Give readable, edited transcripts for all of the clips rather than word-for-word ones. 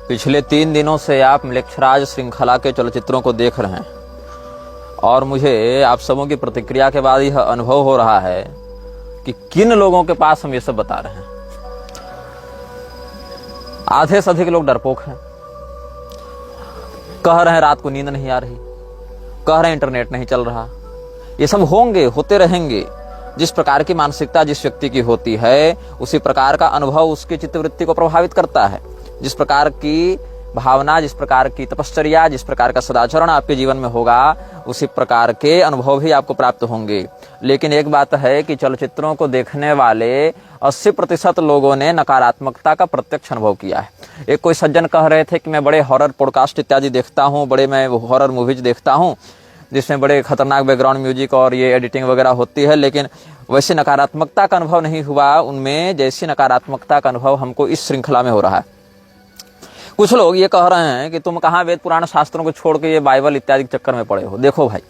पिछले 3 दिनों से आप मलेच्छराज श्रृंखला के चलचित्रों को देख रहे हैं और मुझे आप सबों की प्रतिक्रिया के बाद यह अनुभव हो रहा है कि किन लोगों के पास हम ये सब बता रहे हैं। आधे से अधिक लोग डरपोक हैं, कह रहे हैं रात को नींद नहीं आ रही, कह रहे हैं इंटरनेट नहीं चल रहा। ये सब होते रहेंगे। जिस प्रकार की मानसिकता जिस व्यक्ति की होती है उसी प्रकार का अनुभव उसकी चित्तवृत्ति को प्रभावित करता है। जिस प्रकार की भावना, जिस प्रकार की तपश्चर्या, जिस प्रकार का सदाचरण आपके जीवन में होगा उसी प्रकार के अनुभव भी आपको प्राप्त होंगे। लेकिन एक बात है कि चलचित्रों को देखने वाले 80% लोगों ने नकारात्मकता का प्रत्यक्ष अनुभव किया है। एक कोई सज्जन कह रहे थे कि मैं बड़े हॉरर पॉडकास्ट इत्यादि देखता हूँ, मैं हॉरर मूवीज देखता हूँ जिसमें बड़े खतरनाक बैकग्राउंड म्यूजिक और ये एडिटिंग वगैरह होती है, लेकिन वैसी नकारात्मकता का अनुभव नहीं हुआ उनमें जैसी नकारात्मकता का अनुभव हमको इस श्रृंखला में हो रहा है। कुछ लोग ये कह रहे हैं कि तुम कहाँ वेद पुराण शास्त्रों को छोड़ के ये बाइबल इत्यादि के चक्कर में पड़े हो। देखो भाई,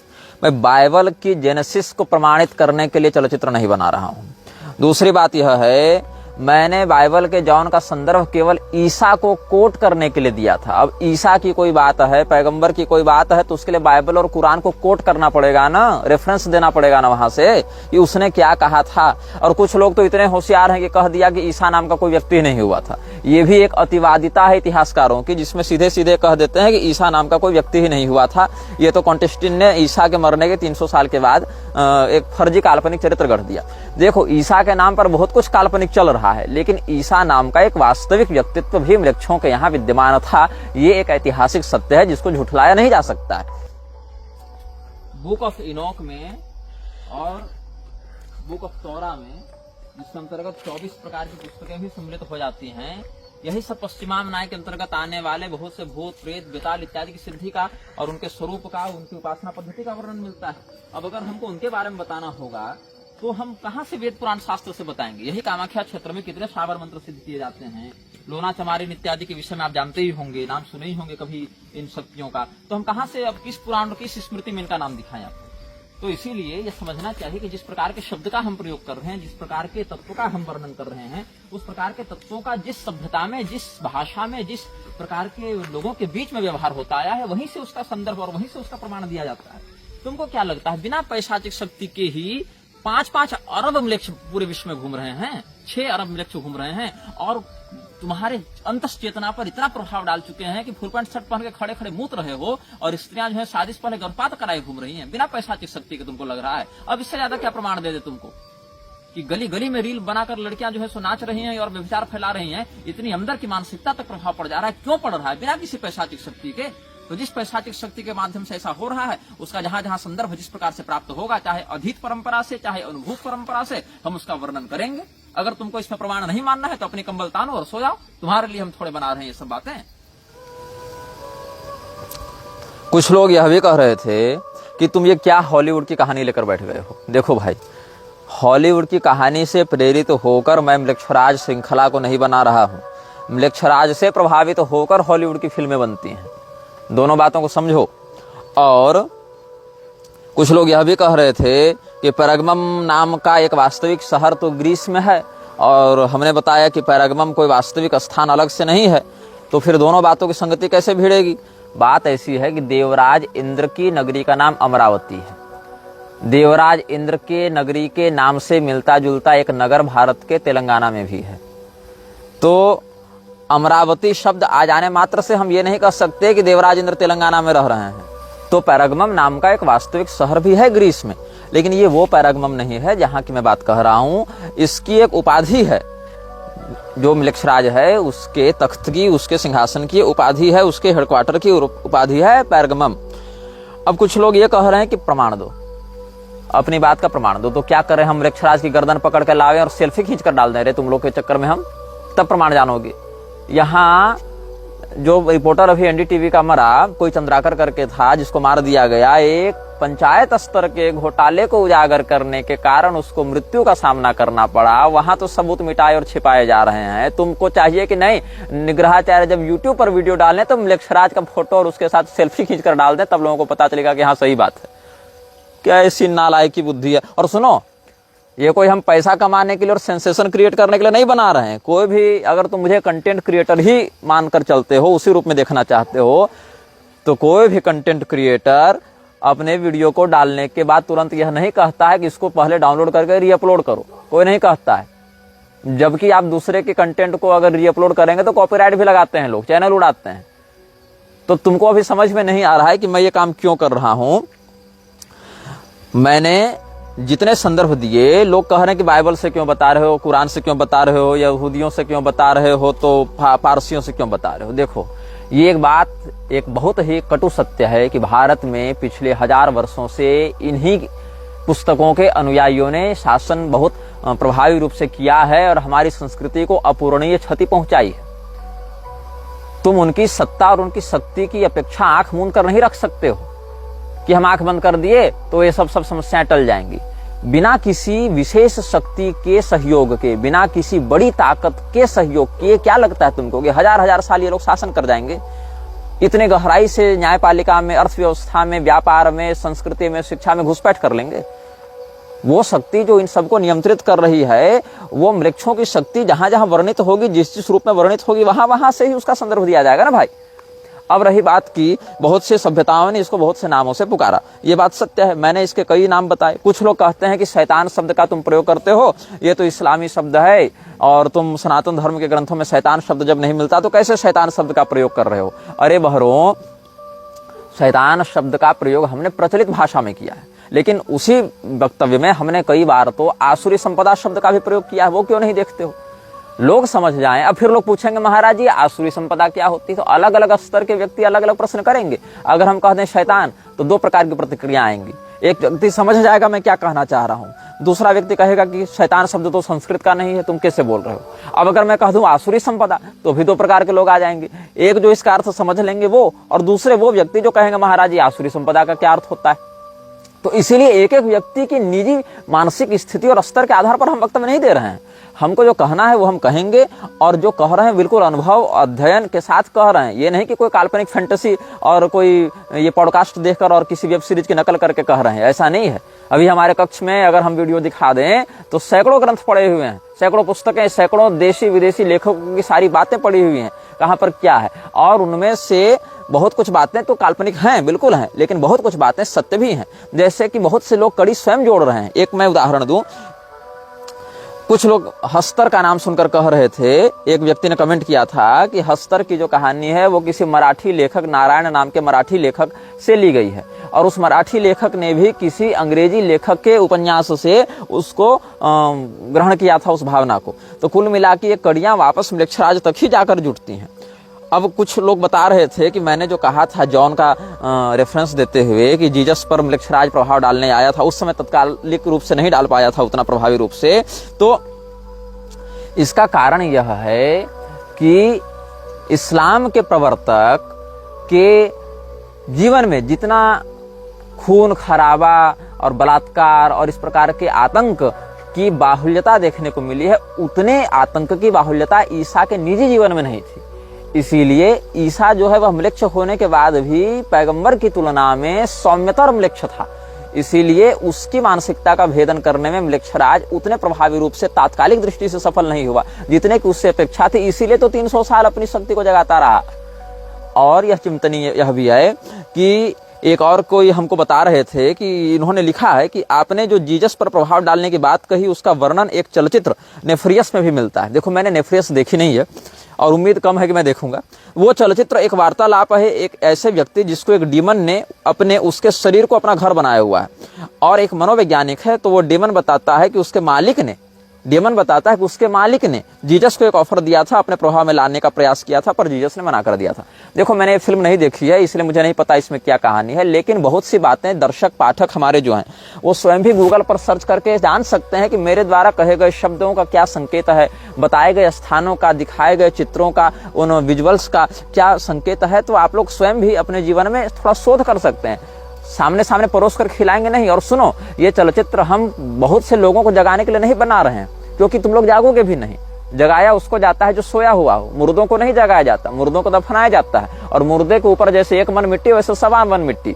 मैं बाइबल की जेनेसिस को प्रमाणित करने के लिए चलचित्र नहीं बना रहा हूँ। दूसरी बात यह है, मैंने बाइबल के जॉन का संदर्भ केवल ईसा को कोट करने के लिए दिया था। अब ईसा की कोई बात है, पैगंबर की कोई बात है, तो उसके लिए बाइबल और कुरान को कोट करना पड़ेगा ना, रेफरेंस देना पड़ेगा ना वहां से कि उसने क्या कहा था। और कुछ लोग तो इतने होशियार हैं कि कह दिया कि ईसा नाम का कोई व्यक्ति नहीं हुआ था। ये भी एक अतिवादिता है इतिहासकारों की, जिसमें सीधे सीधे कह देते हैं कि ईसा नाम का कोई व्यक्ति ही नहीं हुआ था। ये तो कॉन्टेस्टिन ने ईसा के मरने के 300 साल के बाद एक फर्जी काल्पनिक चरित्र गढ़ दिया। देखो, ईसा के नाम पर बहुत कुछ काल्पनिक चल रहा है, लेकिन ईसा नाम का एक वास्तविक व्यक्तित्व भी मृक्षों के यहाँ विद्यमान था। ये एक ऐतिहासिक सत्य है जिसको झुठलाया नहीं जा सकता है। बुक ऑफ इनोक में और बुक ऑफ तोरा में, जिसके अंतर्गत 24 प्रकार की पुस्तकें भी सम्मिलित हो जाती हैं, यही सब पश्चिमामनाय के अंतर्गत आने वाले बहुत से भूत, प्रेत, बेताल इत्यादि की सिद्धि का और उनके स्वरूप का, उनकी उपासना पद्धति का वर्णन मिलता है। अब अगर हमको उनके बारे में बताना होगा तो हम कहाँ से वेद पुराण शास्त्र से बताएंगे। यही कामाख्या क्षेत्र में कितने सावर मंत्र सिद्ध किए जाते हैं। लोना चमारिन इत्यादि के विषय में आप जानते ही होंगे, नाम सुने ही होंगे कभी इन शक्तियों का। तो हम कहाँ से, अब किस पुराण, किस स्मृति में इनका नाम दिखाएं आपको। तो इसीलिए यह समझना चाहिए कि जिस प्रकार के शब्द का हम प्रयोग कर रहे हैं, जिस प्रकार के तत्व का हम वर्णन कर रहे हैं, उस प्रकार के तत्वों का जिस सभ्यता में, जिस भाषा में, जिस प्रकार के लोगों के बीच में व्यवहार होता आया है, वहीं से उसका संदर्भ और वहीं से उसका प्रमाण दिया जाता है। तुमको क्या लगता है, बिना पैशाचिक शक्ति के ही 5-5 अरब मलेच्छ पूरे विश्व में घूम रहे हैं, 6 अरब मलेच्छ घूम रहे हैं और तुम्हारे अंतस चेतना पर इतना प्रभाव डाल चुके हैं कि फुल पैंट शर्ट पहन के खड़े खड़े मूत रहे हो और स्त्रियां जो है शादी से पहले गर्भपात कराए घूम रही हैं बिना पैशाचिक शक्ति के। तुमको लग रहा है अब इससे ज्यादा क्या प्रमाण दे दे तुमको कि गली गली में रील बनाकर लड़कियां जो है सो नाच रही हैं और व्यभिचार फैला रही हैं। इतनी अंदर की मानसिकता तक प्रभाव पड़ जा रहा है। क्यों पड़ रहा है? बिना किसी पैशाचिक शक्ति के। तो जिस पैशाचिक शक्ति के माध्यम से ऐसा हो रहा है, उसका जहां जहां संदर्भ जिस प्रकार से प्राप्त होगा, चाहे अधीत परंपरा से, चाहे अनुभूत परंपरा से, हम उसका वर्णन करेंगे। अगर तुमको इसमें प्रमाण नहीं मानना है तो अपनी कंबल तानो और सो जाओ। तुम्हारे लिए हम थोड़े बना रहे हैं ये सब बातें। कुछ लोग यह भी कह रहे थे कि तुम ये क्या हॉलीवुड की कहानी लेकर बैठ गए हो। देखो भाई, हॉलीवुड की कहानी से प्रेरित होकर मैं मलेच्छराज श्रृंखला को नहीं बना रहा हूं। मलेच्छराज से प्रभावित होकर हॉलीवुड की फिल्में बनती हैं। दोनों बातों को समझो। और कुछ लोग यह भी कह रहे थे कि पैरगमम नाम का एक वास्तविक शहर तो ग्रीस में है और हमने बताया कि पैरगमम कोई वास्तविक स्थान अलग से नहीं है। तो फिर दोनों बातों की संगति कैसे भिड़ेगी? बात ऐसी है कि देवराज इंद्र की नगरी का नाम अमरावती है। देवराज इंद्र के नगरी के नाम से मिलता जुलता एक नगर भारत के तेलंगाना में भी है। तो अमरावती शब्द आ जाने मात्र से हम ये नहीं कह सकते कि देवराज इंद्र तेलंगाना में रह रहे हैं। तो पैरगमम नाम का एक वास्तविक शहर भी है ग्रीस में, लेकिन ये वो पैरगमम नहीं है जहां की मैं बात कह रहा हूं। इसकी एक उपाधि है, जो मलेच्छराज है उसके तख्त की, उसके सिंहासन की उपाधि है, उसके हेडक्वार्टर की उपाधि है पैरगमम। अब कुछ लोग ये कह रहे हैं कि प्रमाण दो, अपनी बात का प्रमाण दो। तो क्या करें, हम मलेच्छराज की गर्दन पकड़ के लावे और सेल्फी खींच कर डाल दे रहे तुम लोग के चक्कर में हम, तब प्रमाण जानोगे। यहाँ जो रिपोर्टर अभी एनडीटीवी का मरा, कोई चंद्राकर करके था, जिसको मार दिया गया, एक पंचायत स्तर के घोटाले को उजागर करने के कारण उसको मृत्यु का सामना करना पड़ा। वहां तो सबूत मिटाए और छिपाए जा रहे हैं। तुमको चाहिए कि नहीं, निग्रहाचार्य जब यूट्यूब पर वीडियो डालें तो मलेच्छराज का फोटो और उसके साथ सेल्फी खींच कर डाल दें, तब लोगों को पता चलेगा कि हाँ सही बात है। क्या ऐसी नालायकी बुद्धि है। और सुनो, ये कोई हम पैसा कमाने के लिए और सेंसेशन क्रिएट करने के लिए नहीं बना रहे हैं। कोई भी अगर तुम मुझे कंटेंट क्रिएटर ही मानकर चलते हो, उसी रूप में देखना चाहते हो, तो कोई भी कंटेंट क्रिएटर अपने वीडियो को डालने के बाद तुरंत यह नहीं कहता है कि इसको पहले डाउनलोड करके रीअपलोड करो, कोई नहीं कहता है। जबकि आप दूसरे के कंटेंट को अगर रीअपलोड करेंगे तो कॉपीराइट भी लगाते हैं लोग, चैनल उड़ाते हैं। तो तुमको अभी समझ में नहीं आ रहा है कि मैं ये काम क्यों कर रहा हूं। मैंने जितने संदर्भ दिए, लोग कह रहे हैं कि बाइबल से क्यों बता रहे हो, कुरान से क्यों बता रहे हो, यहूदियों से क्यों बता रहे हो, तो पारसियों से क्यों बता रहे हो। देखो, ये एक बहुत ही कटु सत्य है कि भारत में पिछले 1000 वर्षों से इन्हीं पुस्तकों के अनुयायियों ने शासन बहुत प्रभावी रूप से किया है और हमारी संस्कृति को अपूरणीय क्षति पहुंचाई है। तुम उनकी सत्ता और उनकी शक्ति की अपेक्षा आंख मूंद कर नहीं रख सकते हो कि हम आंख बंद कर दिए तो ये सब समस्याएं टल जाएंगी। बिना किसी विशेष शक्ति के सहयोग के, बिना किसी बड़ी ताकत के सहयोग के, क्या लगता है तुमको कि 1000 साल ये लोग शासन कर जाएंगे? इतने गहराई से न्यायपालिका में, अर्थव्यवस्था में, व्यापार में, संस्कृति में, शिक्षा में घुसपैठ कर लेंगे? वो शक्ति जो इन सबको नियंत्रित कर रही है, वो वृक्षों की शक्ति जहां जहां वर्णित होगी, जिस रूप में वर्णित होगी, वहां वहां से ही उसका संदर्भ दिया जाएगा ना भाई। अब रही बात की, बहुत से सभ्यताओं ने इसको बहुत से नामों से पुकारा, ये बात सत्य है। मैंने इसके कई नाम बताए। कुछ लोग कहते हैं कि शैतान शब्द का तुम प्रयोग करते हो, ये तो इस्लामी शब्द है और तुम सनातन धर्म के ग्रंथों में शैतान शब्द जब नहीं मिलता तो कैसे शैतान शब्द का प्रयोग कर रहे हो। अरे बहरों, शैतान शब्द का प्रयोग हमने प्रचलित भाषा में किया है, लेकिन उसी वक्तव्य में हमने कई बार तो आसुरी संपदा शब्द का भी प्रयोग किया है। वो क्यों नहीं देखते हो? लोग समझ जाएं। अब फिर लोग पूछेंगे महाराज जी आसुरी संपदा क्या होती है? तो अलग अलग स्तर के व्यक्ति अलग अलग प्रश्न करेंगे। अगर हम कह दें शैतान तो 2 प्रकार की प्रतिक्रिया आएंगी। एक व्यक्ति समझ जाएगा मैं क्या कहना चाह रहा हूं, दूसरा व्यक्ति कहेगा कि शैतान शब्द तो संस्कृत का नहीं है, तुम कैसे बोल रहे हो। अब अगर मैं कह दूं आसुरी संपदा तो भी 2 प्रकार के लोग आ जाएंगे। एक जो इसका अर्थ समझ लेंगे वो, और दूसरे वो व्यक्ति जो कहेंगे महाराज जी आसुरी संपदा का क्या अर्थ होता है। तो इसीलिए एक एक व्यक्ति की निजी मानसिक स्थिति और स्तर के आधार पर हम वक्तव्य नहीं दे रहे हैं। हमको जो कहना है वो हम कहेंगे, और जो कह रहे हैं बिल्कुल अनुभव अध्ययन के साथ कह रहे हैं। ये नहीं कि कोई काल्पनिक फैंटेसी और कोई ये पॉडकास्ट देखकर और किसी वेब सीरीज की नकल करके कह रहे हैं, ऐसा नहीं है। अभी हमारे कक्ष में अगर हम वीडियो दिखा दें तो सैकड़ों ग्रंथ पड़े हुए हैं, सैकड़ों पुस्तकें, सैकड़ों देशी विदेशी लेखकों की सारी बातें पड़ी हुई हैं, कहाँ पर क्या है। और उनमें से बहुत कुछ बातें तो काल्पनिक हैं, बिल्कुल हैं, लेकिन बहुत कुछ बातें सत्य भी हैं। जैसे कि बहुत से लोग कड़ी स्वयं जोड़ रहे हैं। एक मैं उदाहरण दूं, कुछ लोग हस्तर का नाम सुनकर कह रहे थे, एक व्यक्ति ने कमेंट किया था कि हस्तर की जो कहानी है वो किसी मराठी लेखक, नारायण नाम के मराठी लेखक से ली गई है, और उस मराठी लेखक ने भी किसी अंग्रेजी लेखक के उपन्यास से उसको ग्रहण किया था, उस भावना को। तो कुल मिला के ये कड़ियां वापस म्लेच्छराज तक ही जाकर जुटती हैं। अब कुछ लोग बता रहे थे कि मैंने जो कहा था जॉन का रेफरेंस देते हुए कि जीसस पर म्लेच्छराज प्रभाव डालने आया था, उस समय तत्कालिक रूप से नहीं डाल पाया था उतना प्रभावी रूप से। तो इसका कारण यह है कि इस्लाम के प्रवर्तक के जीवन में जितना खून खराबा और बलात्कार और इस प्रकार के आतंक की बाहुल्यता देखने को मिली है, उतने आतंक की बाहुल्यता ईसा के निजी जीवन में नहीं थी। इसीलिए ईसा जो है वह म्लेच्छ होने के बाद भी पैगंबर की तुलना में सौम्यतर म्लेच्छ था। इसीलिए उसकी मानसिकता का भेदन करने में म्लेच्छराज उतने प्रभावी रूप से तात्कालिक दृष्टि से सफल नहीं हुआ जितने की उससे अपेक्षा थी। इसीलिए तो 300 साल अपनी शक्ति को जगाता रहा। और यह चिंतनीय यह भी है कि एक और कोई हमको बता रहे थे कि इन्होंने लिखा है कि आपने जो जीसस पर प्रभाव डालने की बात कही उसका वर्णन एक चलचित्र नेफ्रियस में भी मिलता है। देखो, मैंने नेफ्रियस देखी नहीं है और उम्मीद कम है कि मैं देखूंगा। वो चलचित्र एक वार्तालाप है एक ऐसे व्यक्ति जिसको एक डीमन ने अपने उसके शरीर को अपना घर बनाया हुआ है, और एक मनोवैज्ञानिक है। तो वो डीमन बताता है कि उसके मालिक ने जीसस को एक ऑफर दिया था, अपने प्रभाव में लाने का प्रयास किया था, पर जीसस ने मना कर दिया था। देखो, मैंने ये फिल्म नहीं देखी है इसलिए मुझे नहीं पता इसमें क्या कहानी है, लेकिन बहुत सी बातें दर्शक पाठक हमारे जो हैं वो स्वयं भी गूगल पर सर्च करके जान सकते हैं कि मेरे द्वारा कहे गए शब्दों का क्या संकेत है, बताए गए स्थानों का, दिखाए गए चित्रों का, उन विजुअल्स का क्या संकेत है। तो आप लोग स्वयं भी अपने जीवन में थोड़ा शोध कर सकते हैं। सामने सामने परोस कर खिलाएंगे नहीं। और सुनो, ये चलचित्र हम बहुत से लोगों को जगाने के लिए नहीं बना रहे हैं, क्योंकि तुम लोग जागोगे भी नहीं। जगाया उसको जाता है जो सोया हुआ हो, मुर्दों को नहीं जगाया जाता, मुर्दों को दफनाया जाता है। और मुर्दे के ऊपर जैसे 1 मन मिट्टी वैसे 1.25 मन मिट्टी,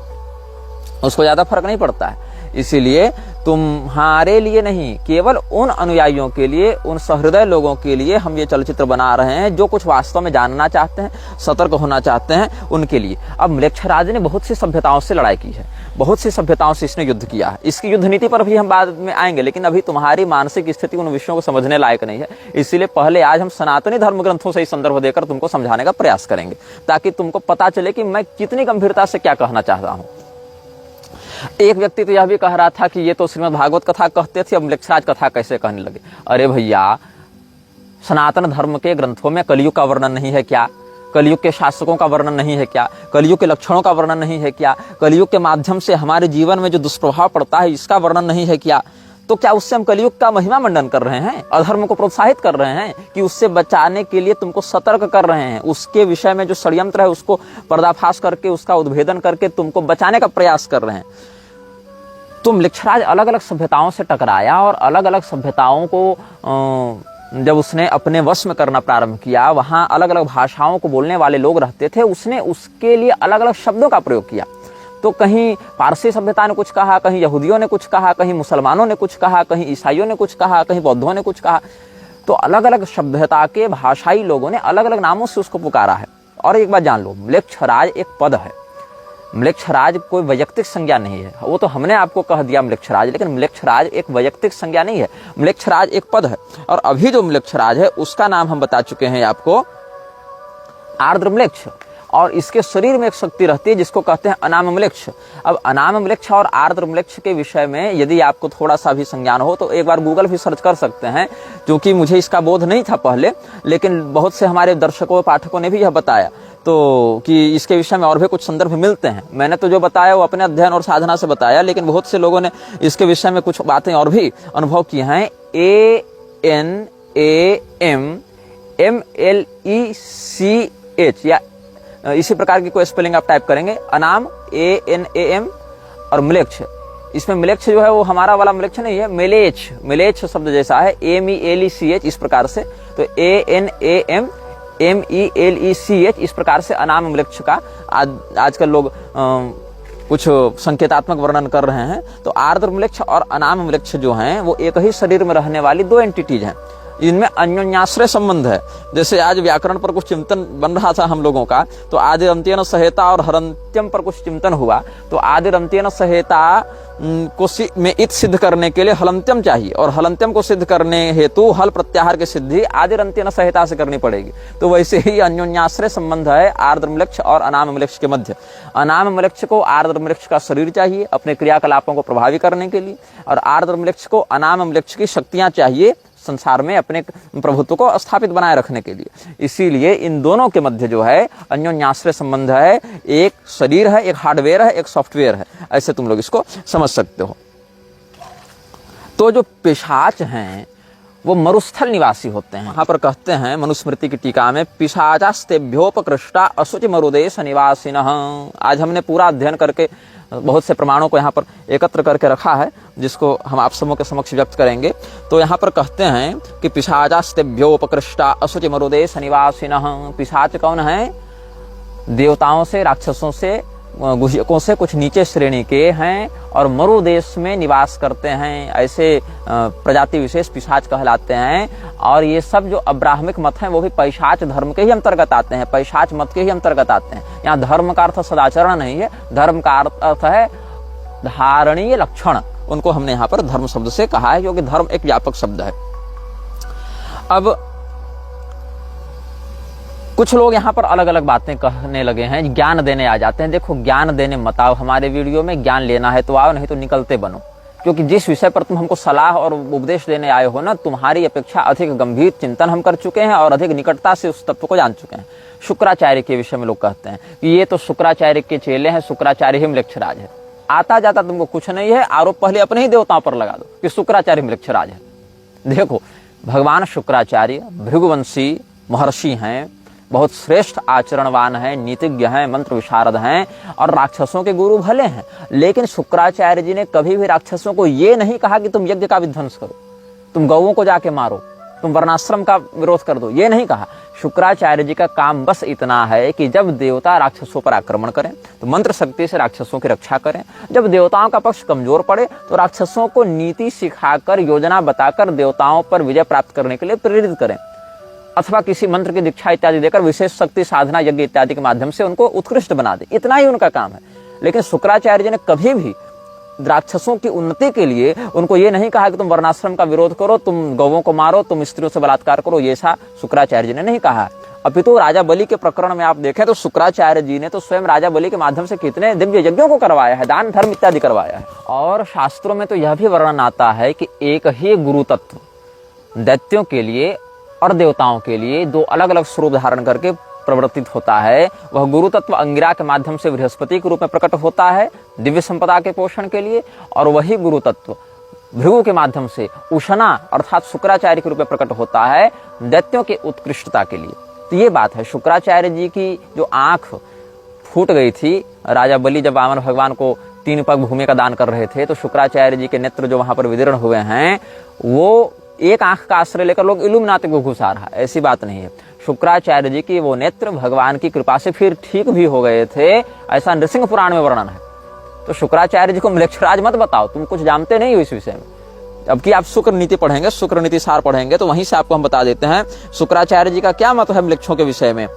उसको ज्यादा फर्क नहीं पड़ता है। इसीलिए तुम्हारे लिए नहीं, केवल उन अनुयायियों के लिए, उन सहृदय लोगों के लिए हम ये चलचित्र बना रहे हैं जो कुछ वास्तव में जानना चाहते हैं, सतर्क होना चाहते हैं, उनके लिए। अब म्लेच्छराज ने बहुत सी सभ्यताओं से लड़ाई की है, बहुत सी सभ्यताओं से इसने युद्ध किया है। इसकी युद्ध नीति पर भी हम बाद में आएंगे, लेकिन अभी तुम्हारी मानसिक स्थिति उन विषयों को समझने लायक नहीं है। इसीलिए पहले आज हम सनातनी धर्म ग्रंथों से ही संदर्भ देकर तुमको समझाने का प्रयास करेंगे, ताकि तुमको पता चले कि मैं कितनी गंभीरता से क्या कहना चाहता हूं। एक व्यक्ति तो यह भी कह रहा था कि ये तो श्रीमद् भागवत कथा कहते थे, अब म्लेच्छराज कथा कैसे कहने लगे। अरे भैया, सनातन धर्म के ग्रंथों में कलयुग का वर्णन नहीं है क्या? कलयुग के शासकों का वर्णन नहीं है क्या? कलयुग के लक्षणों का वर्णन नहीं है क्या? कलयुग के माध्यम से हमारे जीवन में जो दुष्प्रभाव पड़ता है इसका वर्णन नहीं है क्या? तो क्या उससे हम कलयुग का महिमा मंडन कर रहे हैं, अधर्म को प्रोत्साहित कर रहे हैं, कि उससे बचाने के लिए तुमको सतर्क कर रहे हैं, उसके विषय में जो षड्यंत्र है उसको पर्दाफाश करके, उसका उद्भेदन करके तुमको बचाने का प्रयास कर रहे हैं? तो म्लेच्छराज अलग अलग सभ्यताओं से टकराया और अलग अलग सभ्यताओं को जब उसने अपने वश में करना प्रारंभ किया, वहां अलग अलग भाषाओं को बोलने वाले लोग रहते थे, उसने उसके लिए अलग अलग शब्दों का प्रयोग किया। तो कहीं पारसी सभ्यता ने कुछ कहा, कहीं यहूदियों ने कुछ कहा, कहीं मुसलमानों ने कुछ कहा, कहीं ईसाइयों ने कुछ कहा, कहीं बौद्धों ने कुछ कहा। तो अलग अलग सभ्यता के भाषाई लोगों ने अलग अलग नामों से उसको पुकारा है। और एक बात जान लो, म्लेच्छराज एक पद है। म्लेच्छराज कोई वैयक्तिक संज्ञा नहीं है। वो तो हमने आपको कह दिया म्लेच्छराज, लेकिन म्लेच्छराज एक वैयक्तिक संज्ञा नहीं है, म्लेच्छराज एक पद है। और अभी जो म्लेच्छराज है उसका नाम हम बता चुके हैं आपको, आर्द्र म्लेच्छ। और इसके शरीर में एक शक्ति रहती है जिसको कहते हैं अनाम म्लेच्छ। अब अनाम म्लेच्छ और आर्द्र म्लेच्छ के विषय में यदि आपको थोड़ा सा भी संज्ञान हो तो एक बार गूगल भी सर्च कर सकते हैं, क्योंकि मुझे इसका बोध नहीं था पहले, लेकिन बहुत से हमारे दर्शकों पाठकों ने भी यह बताया तो कि इसके विषय में और भी कुछ संदर्भ मिलते हैं। मैंने तो जो बताया वो अपने अध्ययन और साधना से बताया, लेकिन बहुत से लोगों ने इसके विषय में कुछ बातें और भी अनुभव की हैं। ANAMMLECH या इसी प्रकार की कोई स्पेलिंग आप टाइप करेंगे, अनाम ANAM और म्लेच्छ। इसमें म्लेच्छ जो है वो हमारा वाला म्लेच्छ नहीं है, मेलेच्छ, मेलेच्छ शब्द जैसा है, MELECH इस प्रकार से। तो ANAMMELECH इस प्रकार से अनाम म्लेच्छ का आजकल लोग कुछ संकेतात्मक वर्णन कर रहे हैं। तो आर्द्र म्लेच्छ और अनाम म्लेच्छ जो हैं वो एक ही शरीर में रहने वाली दो एंटिटीज हैं। इनमें अन्योन्याश्रय संबंध है। जैसे आज व्याकरण पर कुछ चिंतन बन रहा था हम लोगों का, तो आदि अंत्यन संहिता और हरंत्यम पर कुछ चिंतन हुआ। तो आदि अंत्यन संहिता को में इत सिद्ध करने के लिए हलंत्यम चाहिए, और हलंत्यम को सिद्ध करने हेतु हल प्रत्याहार की सिद्धि आदि अंत्यन संहिता से करनी पड़ेगी। तो वैसे ही अन्योन्याश्रय संबंध है आर्द्र म्लेच्छ और अनाम म्लेच्छ के मध्य। अनाम म्लेच्छ को आर्द्र म्लेच्छ का शरीर चाहिए अपने क्रियाकलापों को प्रभावी करने के लिए, और आर्द्र म्लेच्छ को अनाम म्लेच्छ की शक्तियां चाहिए संसार में अपने प्रभुत्व को स्थापित बनाए रखने के लिए। इसीलिए इन दोनों के मध्य जो है अन्योन्याश्रय संबंध है, एक शरीर है, एक हार्डवेयर है, एक सॉफ्टवेयर है। ऐसे तुम लोग इसको समझ सकते हो। तो जो पिशाच हैं वो मरुस्थल निवासी होते हैं। यहाँ पर कहते हैं मनुस्मृति की टीका में, पिशाचास्तेभ्योपकृष्टा अशुचि मरुदेश निवासिनः। आज हमने पूरा अध्ययन करके बहुत से प्रमाणों को यहाँ पर एकत्र करके रखा है, जिसको हम आप सबों के समक्ष व्यक्त करेंगे। तो यहाँ पर कहते हैं कि पिशाचास्तेभ्योपकृष्टा अशुचि मरुदेश निवासिनः। पिशाच कौन है? देवताओं से, राक्षसों से, गुह्यकों से कुछ नीचे श्रेणी के हैं और मरु देश में निवास करते हैं। ऐसे प्रजाति विशेष पिशाच कहलाते हैं। और ये सब जो अब्राह्मिक मत हैं वो भी पैशाच धर्म के ही अंतर्गत आते हैं, पैशाच मत के ही अंतर्गत आते हैं। यहाँ धर्म का अर्थ सदाचरण नहीं है, धर्म का अर्थ है धारणीय लक्षण। उनको हमने यहाँ पर धर्म शब्द से कहा है, क्योंकि धर्म एक व्यापक शब्द है। अब कुछ लोग यहाँ पर अलग अलग बातें कहने लगे हैं, ज्ञान देने आ जाते हैं। देखो, ज्ञान देने मत आओ हमारे वीडियो में, ज्ञान लेना है तो आओ, नहीं तो निकलते बनो। क्योंकि जिस विषय पर तुम हमको सलाह और उपदेश देने आए हो ना, तुम्हारी अपेक्षा अधिक गंभीर चिंतन हम कर चुके हैं और अधिक निकटता से उस तत्व को जान चुके हैं। शुक्राचार्य के विषय में लोग कहते हैं कि ये तो शुक्राचार्य के चेले हैं, शुक्राचार्य ही म्लेच्छराज है। आता जाता तुमको कुछ नहीं है, आरोप पहले अपने ही देवताओं पर लगा दो कि शुक्राचार्य म्लेच्छराज है। देखो, भगवान शुक्राचार्य भृगुवंशी महर्षि हैं, बहुत श्रेष्ठ आचरणवान हैं, नीतिज्ञ हैं, मंत्र विशारद हैं और राक्षसों के गुरु भले हैं। लेकिन शुक्राचार्य जी ने कभी भी राक्षसों को ये नहीं कहा कि तुम यज्ञ का विध्वंस करो, तुम गौओं को जाके मारो, तुम वर्णाश्रम का विरोध कर दो, ये नहीं कहा। शुक्राचार्य जी का काम बस इतना है कि जब देवता राक्षसों पर आक्रमण करें तो मंत्र शक्ति से राक्षसों की रक्षा करें, जब देवताओं का पक्ष कमजोर पड़े तो राक्षसों को नीति सिखाकर, योजना बताकर देवताओं पर विजय प्राप्त करने के लिए प्रेरित करें, अथवा किसी मंत्र की दीक्षा इत्यादि देकर विशेष शक्ति साधना यज्ञ इत्यादि के माध्यम से उनको उत्कृष्ट बना दे। इतना ही उनका काम है। लेकिन शुक्राचार्य जी ने कभी भी राक्षसों की उन्नति के लिए उनको ये नहीं कहा कि तुम वर्णाश्रम का विरोध करो, तुम गौवों को मारो, तुम स्त्रियों से बलात्कार करो, ये ऐसा शुक्राचार्य जी ने नहीं कहा। अपितु राजा बलि के प्रकरण में आप देखें तो शुक्राचार्य जी ने तो स्वयं राजा बलि के माध्यम से कितने दिव्य यज्ञों को करवाया है, दान धर्म इत्यादि करवाया है। और शास्त्रों में तो यह भी वर्णन आता है कि एक ही गुरु तत्व दैत्यों के लिए और देवताओं के लिए दो अलग अलग स्वरूप धारण करके प्रवर्तित होता है। वह गुरु तत्व अंगिरा के माध्यम से बृहस्पति के रूप में प्रकट होता है दिव्य संपदा के पोषण के लिए, और वही गुरु तत्व भृगु के माध्यम से उशना अर्थात शुक्राचार्य के रूप में प्रकट होता है दैत्यों की उत्कृष्टता के लिए। तो ये बात है। शुक्राचार्य जी की जो आंख फूट गई थी राजा बलि जब वामन भगवान को 3 पग भूमि का दान कर रहे थे, तो शुक्राचार्य जी के नेत्र जो वहां पर विदीर्ण हुए हैं वो एक आंख का आश्रय लेकर लोग इल्यूमिनाती को घुसा रहा, ऐसी बात नहीं है। शुक्राचार्य जी की वो नेत्र भगवान की कृपा से फिर ठीक भी हो गए थे, ऐसा नृसिंह पुराण में वर्णन है। तो शुक्राचार्य जी को म्लेच्छराज मत बताओ, तुम कुछ जानते नहीं हो इस विषय में। अब की आप शुक्र नीति पढ़ेंगे, शुक्र नीति सार पढ़ेंगे तो वहीं से आपको हम बता देते हैं शुक्राचार्य जी का क्या मत है म्लेच्छों के विषय में।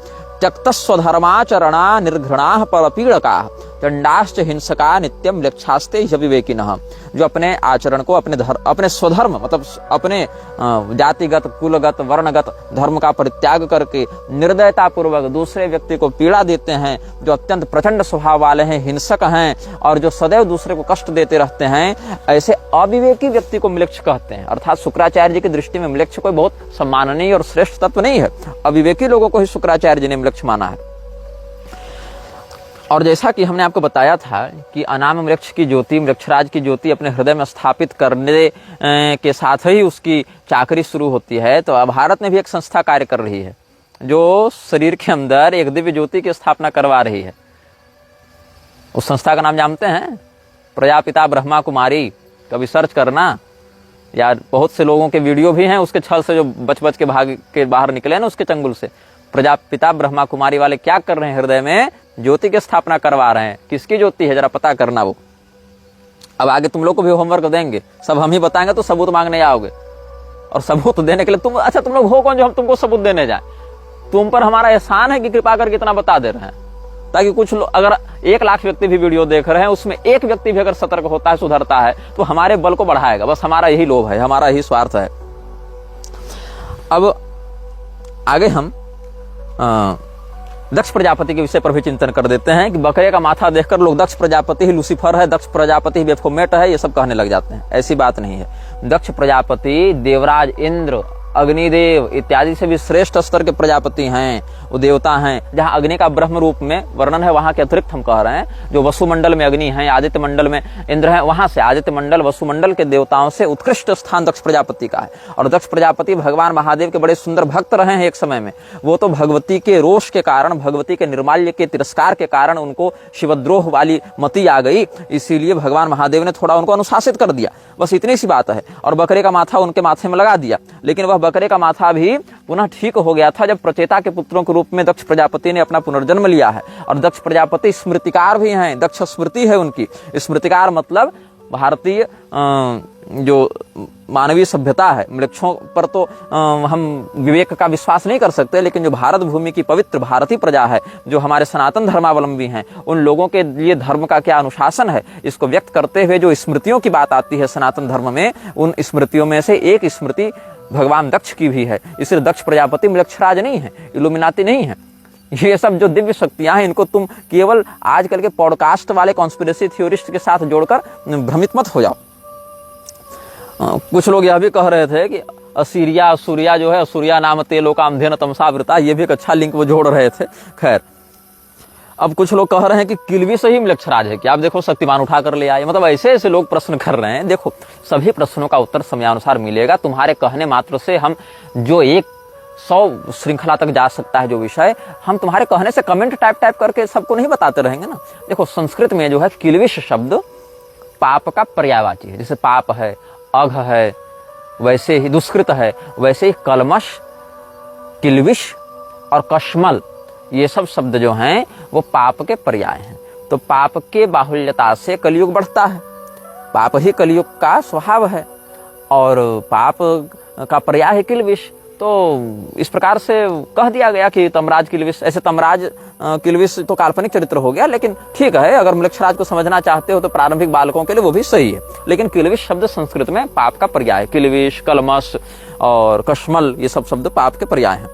त्यक्त स्वधर्माचरणा निर्घृणा परपीड़का चंडाश्च हिंसका नित्यम म्लेच्छास्ते विवेकिनः। जो अपने आचरण को अपने स्वधर्म मतलब अपने जातिगत, कुलगत, वर्णगत धर्म का परित्याग करके निर्दयता पूर्वक दूसरे व्यक्ति को पीड़ा देते हैं, जो अत्यंत प्रचंड स्वभाव वाले हैं, हिंसक हैं और जो सदैव दूसरे को कष्ट देते रहते हैं, ऐसे अविवेकी व्यक्ति को म्लेच्छ कहते हैं। अर्थात शुक्राचार्य जी की दृष्टि में म्लेच्छ कोई बहुत सम्माननीय और श्रेष्ठ तत्व नहीं है, अविवेकी लोगों को ही शुक्राचार्य जी ने म्लेच्छ माना है। और जैसा कि हमने आपको बताया था कि अनाम वृक्ष की ज्योति, वृक्षराज की ज्योति अपने हृदय में स्थापित करने के साथ ही उसकी चाकरी शुरू होती है। तो अब भारत में भी एक संस्था कार्य कर रही है जो शरीर के अंदर एक दिव्य ज्योति की स्थापना करवा रही है। उस संस्था का नाम जानते हैं? प्रजापिता ब्रह्मा कुमारी। कभी सर्च करना, यार बहुत से लोगों के वीडियो भी हैं उसके छल से जो बच के भाग के बाहर निकले ना उसके चंगुल से। प्रजापिता ब्रह्मा कुमारी वाले क्या कर रहे हैं? हृदय में ज्योति की स्थापना करवा रहे हैं। किसकी ज्योति है जरा पता करना वो। अब आगे तुम लोग को भी होमवर्क देंगे, सब हम ही बताएंगे तो सबूत मांगने आओगे। और सबूत देने के लिए तुम लोग हो कौन जो हम तुमको सबूत देने जाए? तुम पर हमारा एहसान है कि कृपा करके इतना बता दे रहे हैं, ताकि कुछ लोग, अगर 1 लाख व्यक्ति भी वीडियो देख रहे हैं उसमें एक व्यक्ति भी अगर सतर्क होता है, सुधरता है, तो हमारे बल को बढ़ाएगा। बस हमारा यही लोभ है, हमारा यही स्वार्थ है। अब आगे हम दक्ष प्रजापति के विषय पर भी चिंतन कर देते हैं कि बकरे का माथा देखकर लोग दक्ष प्रजापति ही लूसीफर है, दक्ष प्रजापति ही बेफोमेट है, ये सब कहने लग जाते हैं। ऐसी बात नहीं है। दक्ष प्रजापति देवराज इंद्र, अग्निदेव इत्यादि से भी श्रेष्ठ स्तर के प्रजापति हैं, वो देवता हैं। जहां अग्नि का ब्रह्म रूप में वर्णन है वहां के अतिरिक्त हम कह रहे हैं जो वसुमंडल में अग्नि है, आदित्य मंडल में इंद्र है, वहां से आदित्य मंडल वसुमंडल के देवताओं से उत्कृष्ट स्थान दक्ष प्रजापति का है। और दक्ष प्रजापति भगवान महादेव के बड़े सुंदर भक्त रहे हैं एक समय में। वो तो भगवती के रोष के कारण, भगवती के निर्माल्य के तिरस्कार के कारण उनको शिवद्रोह वाली मति आ गई, इसीलिए भगवान महादेव ने थोड़ा उनको अनुशासित कर दिया, बस इतनी सी बात है। और बकरे का माथा उनके माथे में लगा दिया, लेकिन वह बकरे का माथा भी पुनः ठीक हो गया था जब प्रचेता के पुत्रों के रूप में दक्ष प्रजापति ने अपना पुनर्जन्म लिया है। और दक्ष प्रजापति स्मृतिकार भी हैं, दक्ष स्मृति है उनकी। स्मृतिकार मतलब भारतीय जो मानवीय सभ्यता है, वृक्षों पर तो हम विवेक का विश्वास नहीं कर सकते, लेकिन जो भारत भूमि की पवित्र भारतीय प्रजा है, जो हमारे सनातन धर्मावलंबी हैं, उन लोगों के लिए धर्म का क्या अनुशासन है, इसको व्यक्त करते हुए जो स्मृतियों की बात आती है सनातन धर्म में, उन स्मृतियों में से एक स्मृति भगवान दक्ष की भी है। इसलिए दक्ष प्रजापति म्लेच्छराज नहीं है, इल्यूमिनाती नहीं है। ये सब जो दिव्य शक्तियां हैं इनको तुम केवल आजकल के पॉडकास्ट वाले कॉन्स्पिरेसी थ्योरिस्ट के साथ जोड़कर भ्रमित मत हो जाओ। कुछ लोग यह भी कह रहे थे कि असूर्या जो है, असूर्या नाम ते लोकामधेन तमसावृता, ये भी एक अच्छा लिंक वो जोड़ रहे थे। खैर, अब कुछ लोग कह रहे हैं कि किलवी से ही म्लेच्छराज है कि आप देखो शक्तिमान उठा कर ले आए। मतलब ऐसे ऐसे लोग प्रश्न कर रहे हैं। देखो, सभी प्रश्नों का उत्तर समयानुसार मिलेगा। तुम्हारे कहने मात्र से हम जो 100 श्रृंखला तक जा सकता है जो विषय, हम तुम्हारे कहने से कमेंट टाइप करके सबको नहीं बताते रहेंगे ना। देखो, संस्कृत में जो है किलविश शब्द पाप का पर्यायवाची है। जैसे पाप है, अघ है, वैसे ही दुष्कृत है, वैसे ही कलमश, किलविश और कश्मल, ये सब शब्द जो हैं वो पाप के पर्याय हैं। तो पाप के बाहुल्यता से कलयुग बढ़ता है, पाप ही कलयुग का स्वभाव है, और पाप का पर्याय है किल्बिष। तो इस प्रकार से कह दिया गया कि तमराज किल्बिष। ऐसे तमराज किल्बिष तो काल्पनिक चरित्र हो गया, लेकिन ठीक है, अगर म्लेच्छराज को समझना चाहते हो तो प्रारंभिक बालकों के लिए वो भी सही है। लेकिन किल्बिष शब्द संस्कृत में पाप का पर्याय है। किल्बिष, कलमश और कश्मल, ये सब शब्द पाप के पर्याय हैं।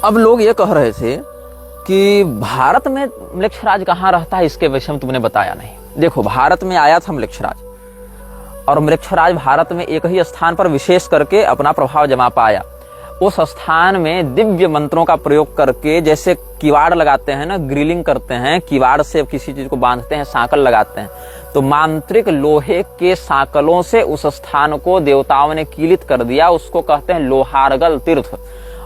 अब लोग ये कह रहे थे कि भारत में म्लेच्छराज कहाँ रहता है, इसके विषय में तुमने बताया नहीं। देखो, भारत में आया था म्लेच्छराज, और म्लेच्छराज भारत में एक ही स्थान पर विशेष करके अपना प्रभाव जमा पाया। उस स्थान में दिव्य मंत्रों का प्रयोग करके, जैसे किवाड़ लगाते हैं ना, ग्रिलिंग करते हैं, किवाड़ से किसी चीज को बांधते हैं, सांकल लगाते हैं, तो मांत्रिक लोहे के सांकलों से उस स्थान को देवताओं ने कीलित कर दिया। उसको कहते हैं लोहारगल तीर्थ।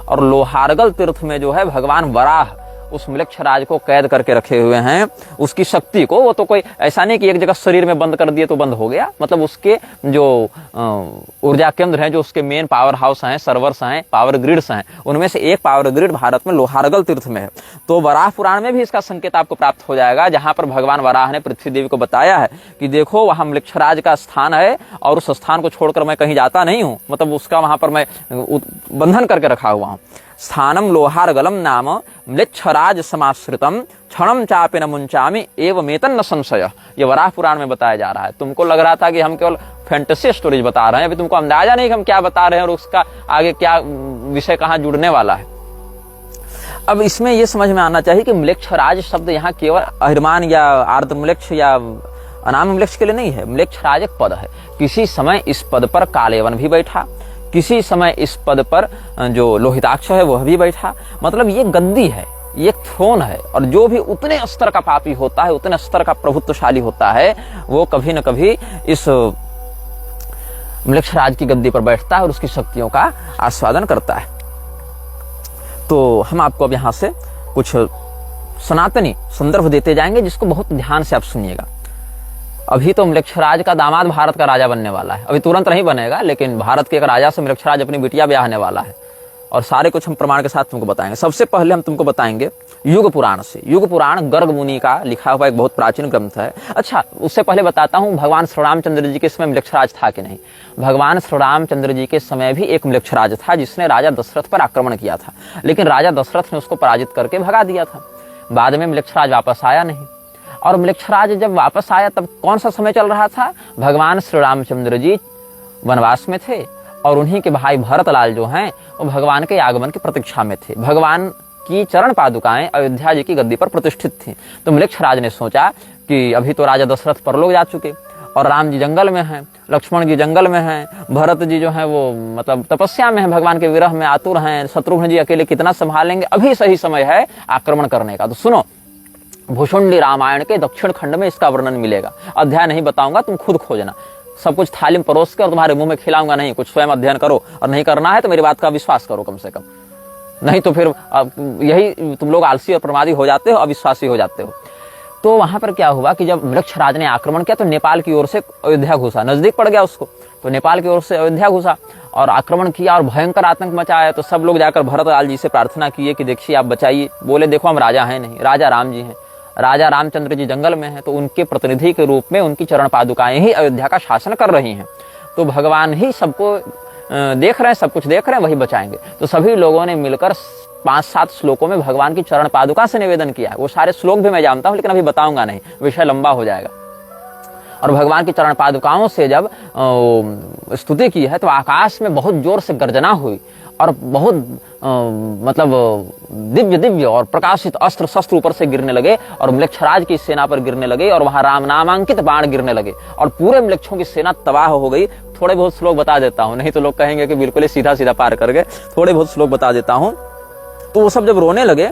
और लोहारगल तीर्थ में जो है भगवान वराह उस म्लेच्छराज को कैद करके रखे हुए हैं। उसकी शक्ति को, वो तो कोई ऐसा नहीं कि एक जगह शरीर में बंद कर दिए तो बंद हो गया, मतलब उसके जो ऊर्जा केंद्र हैं, जो उसके मेन पावर हाउस हैं, सर्वर्स हैं, पावर ग्रिड्स हैं, उनमें से एक पावर ग्रिड भारत में लोहारगल तीर्थ में है। तो वराह पुराण में भी इसका संकेत आपको प्राप्त हो जाएगा, जहां पर भगवान वराह ने पृथ्वी देवी को बताया है कि देखो वहां म्लेच्छराज का स्थान है, और उस स्थान को छोड़कर मैं कहीं जाता नहीं हूं, मतलब उसका वहां पर मैं बंधन करके रखा हुआ हूं। स्थानम लोहारगलम नाम म्लेच्छराज समाश्रितम क्षणम चापि न मुंचामि एवमेतन न संशय। ये वराह पुराण में बताया जा रहा है। तुमको लग रहा था कि हम केवल फैंटेसी स्टोरीज बता रहे हैं, अभी तुमको अंदाजा नहीं कि हम क्या बता रहे हैं और उसका आगे क्या विषय कहाँ जुड़ने वाला है। अब इसमें यह समझ में आना चाहिए कि म्लेच्छराज शब्द यहाँ केवल अहिर्मान या आर्द्रम्लेच्छ या अनामम्लेच्छ के लिए नहीं है। म्लेच्छराज एक पद है। किसी समय इस पद पर कालेवन भी बैठा, किसी समय इस पद पर जो लोहिताक्ष है वह भी बैठा। मतलब ये गद्दी है, ये एक थ्रोन है, और जो भी उतने स्तर का पापी होता है, उतने स्तर का प्रभुत्वशाली होता है, वो कभी न कभी इस म्लेच्छराज की गद्दी पर बैठता है और उसकी शक्तियों का आस्वादन करता है। तो हम आपको अब यहां से कुछ सनातनी संदर्भ देते जाएंगे, जिसको बहुत ध्यान से आप सुनिएगा। अभी तो म्लेच्छराज का दामाद भारत का राजा बनने वाला है, अभी तुरंत नहीं बनेगा, लेकिन भारत के एक राजा से म्लेच्छराज अपनी बिटिया ब्याहने वाला है, और सारे कुछ हम प्रमाण के साथ तुमको बताएंगे। सबसे पहले हम तुमको बताएंगे युग पुराण से। युग पुराण गर्ग मुनि का लिखा हुआ एक बहुत प्राचीन ग्रंथ है। अच्छा, उससे पहले बताता हूं भगवान श्री रामचंद्र जी के समय म्लेच्छराज था कि नहीं। भगवान श्री रामचंद्र जी के समय भी एक म्लेच्छराज था, जिसने राजा दशरथ पर आक्रमण किया था, लेकिन राजा दशरथ ने उसको पराजित करके भगा दिया था। बाद में म्लेच्छराज वापस आया नहीं, और म्लेच्छराज जब वापस आया तब कौन सा समय चल रहा था? भगवान श्री रामचंद्र जी वनवास में थे, और उन्हीं के भाई भरतलाल जो हैं वो भगवान के आगमन की प्रतीक्षा में थे। भगवान की चरण पादुकाएं अयोध्या जी की गद्दी पर प्रतिष्ठित थी। तो म्लेच्छराज ने सोचा कि अभी तो राजा दशरथ परलोक जा चुके, और राम जी जंगल में हैं, लक्ष्मण जी जंगल में हैं, भरत जी जो हैं वो मतलब तपस्या में हैं, भगवान के विरह में आतुर हैं, शत्रुघ्न जी अकेले कितना संभालेंगे, अभी सही समय है आक्रमण करने का। तो सुनो, भुषुंडी रामायण के दक्षिण खंड में इसका वर्णन मिलेगा। अध्याय नहीं बताऊंगा, तुम खुद खोजना, सब कुछ थाली में परोस के और तुम्हारे मुंह में खिलाऊंगा नहीं, कुछ स्वयं अध्ययन करो, और नहीं करना है तो मेरी बात का विश्वास करो कम से कम, नहीं तो फिर यही तुम लोग आलसी और प्रमादी हो जाते हो, अविश्वासी हो जाते हो। तो वहां पर क्या हुआ कि जब म्लेच्छराज ने आक्रमण किया तो नेपाल की ओर से अयोध्या घुसा, नजदीक पड़ गया उसको, तो नेपाल की ओर से अयोध्या घुसा और आक्रमण किया और भयंकर आतंक मचाया। तो सब लोग जाकर भरतलाल जी से प्रार्थना किए कि देखिए आप बचाइए। बोले देखो हम राजा हैं नहीं, राजा राम जी हैं, राजा रामचंद्र जी जंगल में हैं, तो उनके प्रतिनिधि के रूप में उनकी चरण पादुकाएं ही अयोध्या का शासन कर रही हैं, तो भगवान ही सबको देख रहे हैं, सब कुछ देख रहे हैं, वही बचाएंगे। तो सभी लोगों ने मिलकर 5-7 श्लोकों में भगवान की चरण पादुका से निवेदन किया। वो सारे श्लोक भी मैं जानता हूं, लेकिन अभी बताऊंगा नहीं, विषय लंबा हो जाएगा। और भगवान की चरण पादुकाओं से जब स्तुति की है तो आकाश में बहुत जोर से गर्जना हुई, और बहुत मतलब दिव्य और प्रकाशित अस्त्र शस्त्र ऊपर से गिरने लगे, और म्लेच्छराज की सेना पर गिरने लगे, और वहां राम नामांकित बाण गिरने लगे, और पूरे म्लेच्छों की सेना तबाह हो गई। थोड़े बहुत श्लोक बता देता हूं, नहीं तो लोग कहेंगे कि बिल्कुल ही सीधा सीधा पार कर गए। थोड़े बहुत श्लोक बता देता हूं। तो वो सब जब रोने लगे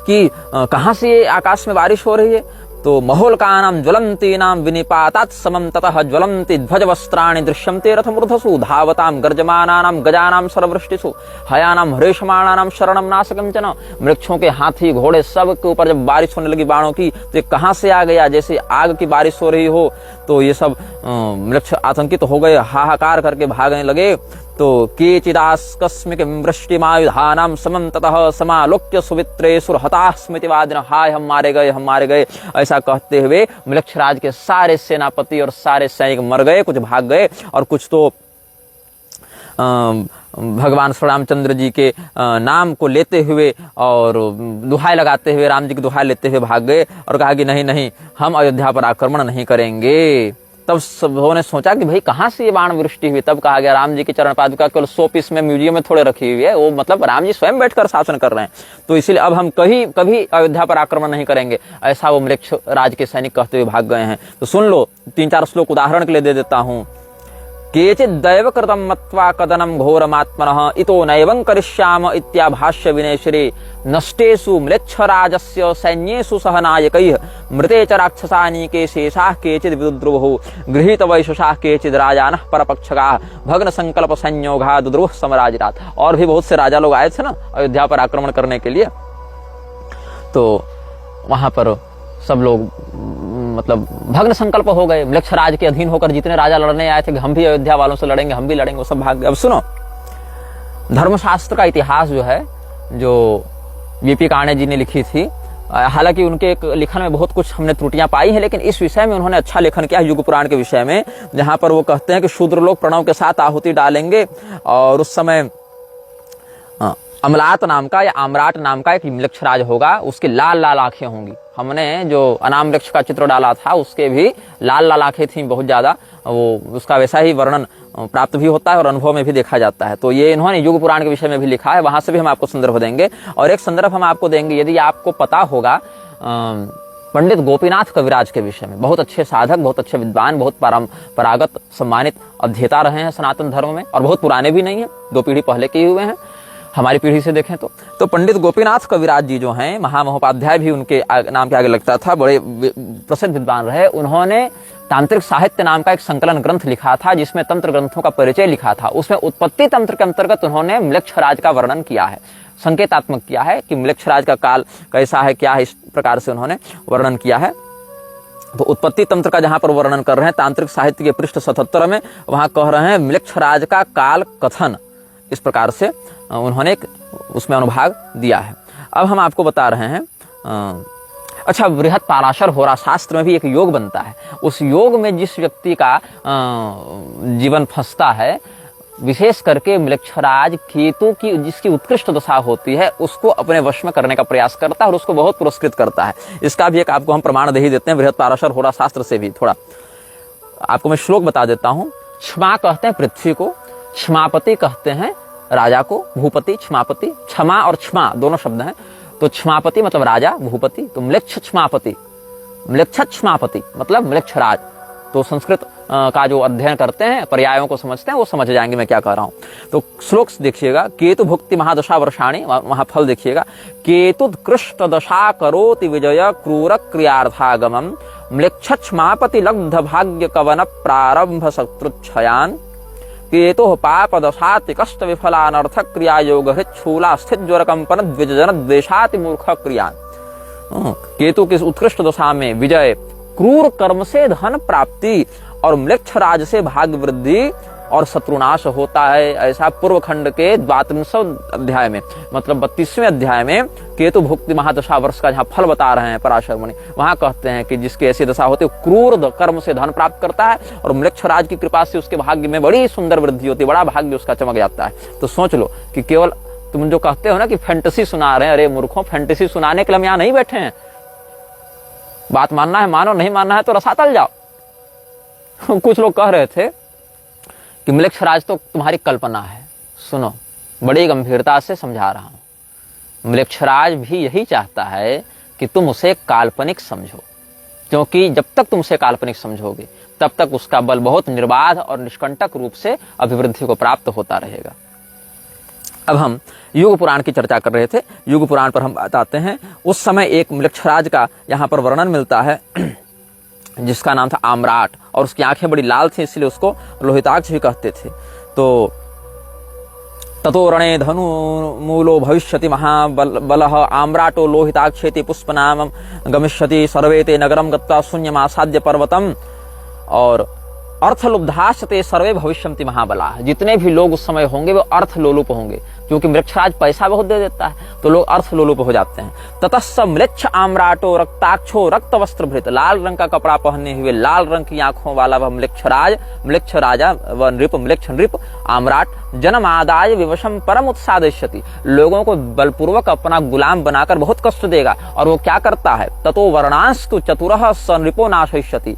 कि कहां से ये आकाश में बारिश हो रही है, तो महोल्कानां ज्वलन्तीनां विनिपातात् समं ततः ज्वलन्ति ध्वजवस्त्राणि दृश्यन्ते रथमूर्धसु धावतां गर्जमानानां गजानां सर्ववृष्टिषु हयानां हृष्यमाणानां शरणं नाशकं च न। वृक्षों के हाथी घोड़े सब के ऊपर जब बारिश होने लगी बाणों की, तो ये कहां से आ गया, जैसे आग की बारिश हो रही हो। तो ये सब वृक्ष आतंकित हो गए, हाहाकार करके भागने लगे। तो केचिदास्कस्मिक वृष्टिमायुधानां समं ततः समालोक्य सुवित्रे सुरहताः स्मृतिवादिनः, हाय हम मारे गए, ऐसा कहते हुए मृक्षराज के सारे सेनापति और सारे सैनिक मर गए, कुछ भाग गए और कुछ तो भगवान श्री रामचंद्र जी के नाम को लेते हुए और दुहाई लगाते हुए, राम जी की दुहाई लेते हुए भाग गए और कहा कि नहीं, हम अयोध्या पर आक्रमण नहीं करेंगे। तब सबों ने सोचा कि भाई कहाँ से ये बाण वृष्टि हुई। तब कहा गया राम जी की चरण पादुका केवल 100 पीस में म्यूजियम में थोड़े रखी हुई है, वो मतलब राम जी स्वयं बैठकर शासन कर रहे हैं, तो इसीलिए अब हम कभी अयोध्या पर आक्रमण नहीं करेंगे, ऐसा वो मृक्ष राज के सैनिक कहते हुए भाग गए हैं। तो सुन लो, 3-4 श्लोक उदाहरण के लिए दे देता हूं। केचित् दैव कृतं मत्वा कदनं घोरमात्मनः इतो नैवं करिष्याम इत्याभाष्य विनेश्वरे नष्टेषु म्लेच्छराजस्य सैन्येषु सह नायकैः मृते च राक्षसानीके शेषाः केचिद् विदुद्रुवुः गृहीत वैशसाः केचिद् राजानः परपक्षकाः भग्न संकल्प संयोगा दुद्रुवुः समराजिरात्। और भी बहुत से राजा लोग आए थे ना अयोध्या पर आक्रमण करने के लिए, तो वहां पर सब लोग मतलब भग्न संकल्प हो गए, मृक्षराज के अधीन होकर जितने राजा लड़ने आए थे कि हम भी अयोध्या वालों से लड़ेंगे, हम भी लड़ेंगे, वो सब भाग गए। अब सुनो, धर्मशास्त्र का इतिहास जो है, जो वीपी काणे जी ने लिखी थी, हालांकि उनके लिखन में बहुत कुछ हमने त्रुटियां पाई हैं, लेकिन इस विषय में उन्होंने अच्छा लेखन किया युग पुराण के विषय में, जहां पर वो कहते हैं कि शूद्र लोग प्रणव के साथ आहुति डालेंगे और उस समय अमलात नाम का या आम्राट नाम का एक मृक्षराज होगा, उसकी लाल लाल आंखें होंगी। हमने जो अनाम वृक्ष का चित्र डाला था उसके भी लाल लाल आंखें थी बहुत ज्यादा, वो उसका वैसा ही वर्णन प्राप्त भी होता है और अनुभव में भी देखा जाता है। तो ये इन्होंने युग पुराण के विषय में भी लिखा है, वहां से भी हम आपको संदर्भ देंगे। और एक संदर्भ हम आपको देंगे, यदि आपको पता होगा, पंडित गोपीनाथ कविराज के विषय में, बहुत अच्छे साधक, बहुत अच्छे विद्वान, बहुत परंपरागत सम्मानित अध्येता रहे हैं सनातन धर्म में, और बहुत पुराने भी नहीं है, 2 पीढ़ी पहले के हुए हैं हमारी पीढ़ी से देखें तो पंडित गोपीनाथ कविराज जी जो हैं, महामहोपाध्याय भी उनके नाम के आगे लगता था, बड़े प्रसिद्ध विद्वान रहे। उन्होंने तांत्रिक साहित्य नाम का एक संकलन ग्रंथ लिखा था, जिसमें तंत्र ग्रंथों का परिचय लिखा था। उसमें उत्पत्ति तंत्र के अंतर्गत उन्होंने मृक्षराज का वर्णन किया है, संकेतात्मक किया है कि मृक्षराज का काल कैसा है, क्या है, इस प्रकार से उन्होंने वर्णन किया है। तो उत्पत्ति तंत्र का जहां पर वर्णन कर रहे हैं तांत्रिक साहित्य के पृष्ठ 77 में, वहां कह रहे हैं मृक्षराज का काल कथन, इस प्रकार से उन्होंने उसमें अनुभाग दिया है। अब हम आपको बता रहे हैं, अच्छा, बृहत पाराशर होरा शास्त्र में भी एक योग बनता है। उस योग में जिस व्यक्ति का जीवन फंसता है, विशेष करके मृक्षराज केतु की जिसकी उत्कृष्ट दशा होती है, उसको अपने वश में करने का प्रयास करता है और उसको बहुत पुरस्कृत करता है। इसका भी एक आपको हम प्रमाण दे ही देते हैं बृहत पाराशर होरा शास्त्र से भी। थोड़ा आपको मैं श्लोक बता देता हूं। क्षमा कहते हैं पृथ्वी को, क्षमापति कहते हैं राजा को, भूपति, क्षमापति, क्षमा और क्षमा दोनों शब्द हैं। तो क्षमापति मतलब राजा, भूपति, तो म्लेच्छ क्षमापति, म्लेच्छ क्षमापति मतलब मृक्षराज। तो संस्कृत का जो अध्ययन करते हैं, पर्यायों को समझते हैं, वो समझ जाएंगे मैं क्या कह रहा हूं। तो श्लोक देखिएगा, केतु भुक्ति महादशा वर्षाणी, वहां फल देखिएगा, केतु कृष्ट दशा करोति विजय क्रूर क्रियार्थागमम म्लेच्छ क्षमापति लब्ध भाग्य कवन प्रारंभ शत्रुच्छयान केतु पाप दशाति कष्ट विफलानर्थक क्रिया योग हृच्छूला स्थित ज्वर कंपन द्विजन द्वेषाति मूर्ख क्रिया। केतु की उत्कृष्ट दशा में विजय, क्रूर कर्म से धन प्राप्ति और मृक्षराज से भाग्य वृद्धि और शत्रुनाश होता है। ऐसा पूर्व खंड के 32वें अध्याय में, मतलब 32वें अध्याय में केतु भुक्ति महादशा वर्ष का जहां फल बता रहे हैं पराशर मुनि, वहां कहते हैं कि जिसकी ऐसी दशा होती है, क्रूर कर्म से धन प्राप्त करता है और मृक्षराज की कृपा से उसके भाग्य में बड़ी सुंदर वृद्धि होती है, बड़ा भाग्य उसका चमक जाता है। तो सोच लो कि केवल तुम जो कहते हो ना कि फैंटेसी सुना रहे हैं, अरे मूर्खों, फैंटेसी सुनाने के लिए हम यहाँ नहीं बैठे हैं। बात मानना है मानो, नहीं मानना है तो रसातल जाओ। कुछ लोग कह रहे थे कि मृक्षराज तो तुम्हारी कल्पना है। सुनो, बड़ी गंभीरता से समझा रहा हूं। मृक्षराज भी यही चाहता है कि तुम उसे काल्पनिक समझो, क्योंकि जब तक तुम उसे काल्पनिक समझोगे तब तक उसका बल बहुत निर्बाध और निष्कंटक रूप से अभिवृद्धि को प्राप्त होता रहेगा। अब हम युग पुराण की चर्चा कर रहे थे। युग पुराण पर हम बताते हैं, उस समय एक मृक्षराज का यहाँ पर वर्णन मिलता है जिसका नाम था आम्राट, और उसकी आंखें बड़ी लाल थी, इसलिए उसको लोहिताक्ष भी कहते थे। तो ततो रणे धनु मूलो भविष्यति महाबलः आम्राटो लोहिताक्षेति पुष्पनामं गमिष्यति सर्वे ते नगरं गत्वा शून्यमासाद्य पर्वतम। और अर्थलुब्धाश्च सर्वे भविष्यन्ति महाबला। जितने भी लोग उस समय होंगे वो अर्थलोलुप होंगे, क्योंकि मृक्षराज पैसा बहुत दे देता है तो लोग अर्थलोलुप हो जाते हैं। ततस्स म्लेच्छ आम्राटो रक्ताक्षो रक्त वस्त्रभृत, लाल रंग का कपड़ा पहने हुए लाल रंग की आंखों वाला वह म्लेच्छ राजा व म्लेच्छ नृप आम्राट जनमादाय विवशम परम उत्सादयति, लोगों को बलपूर्वक अपना गुलाम बनाकर बहुत कष्ट देगा। और वो क्या करता है, ततो वर्णांस्तु चतुरः स नृपो नाशयिष्यति,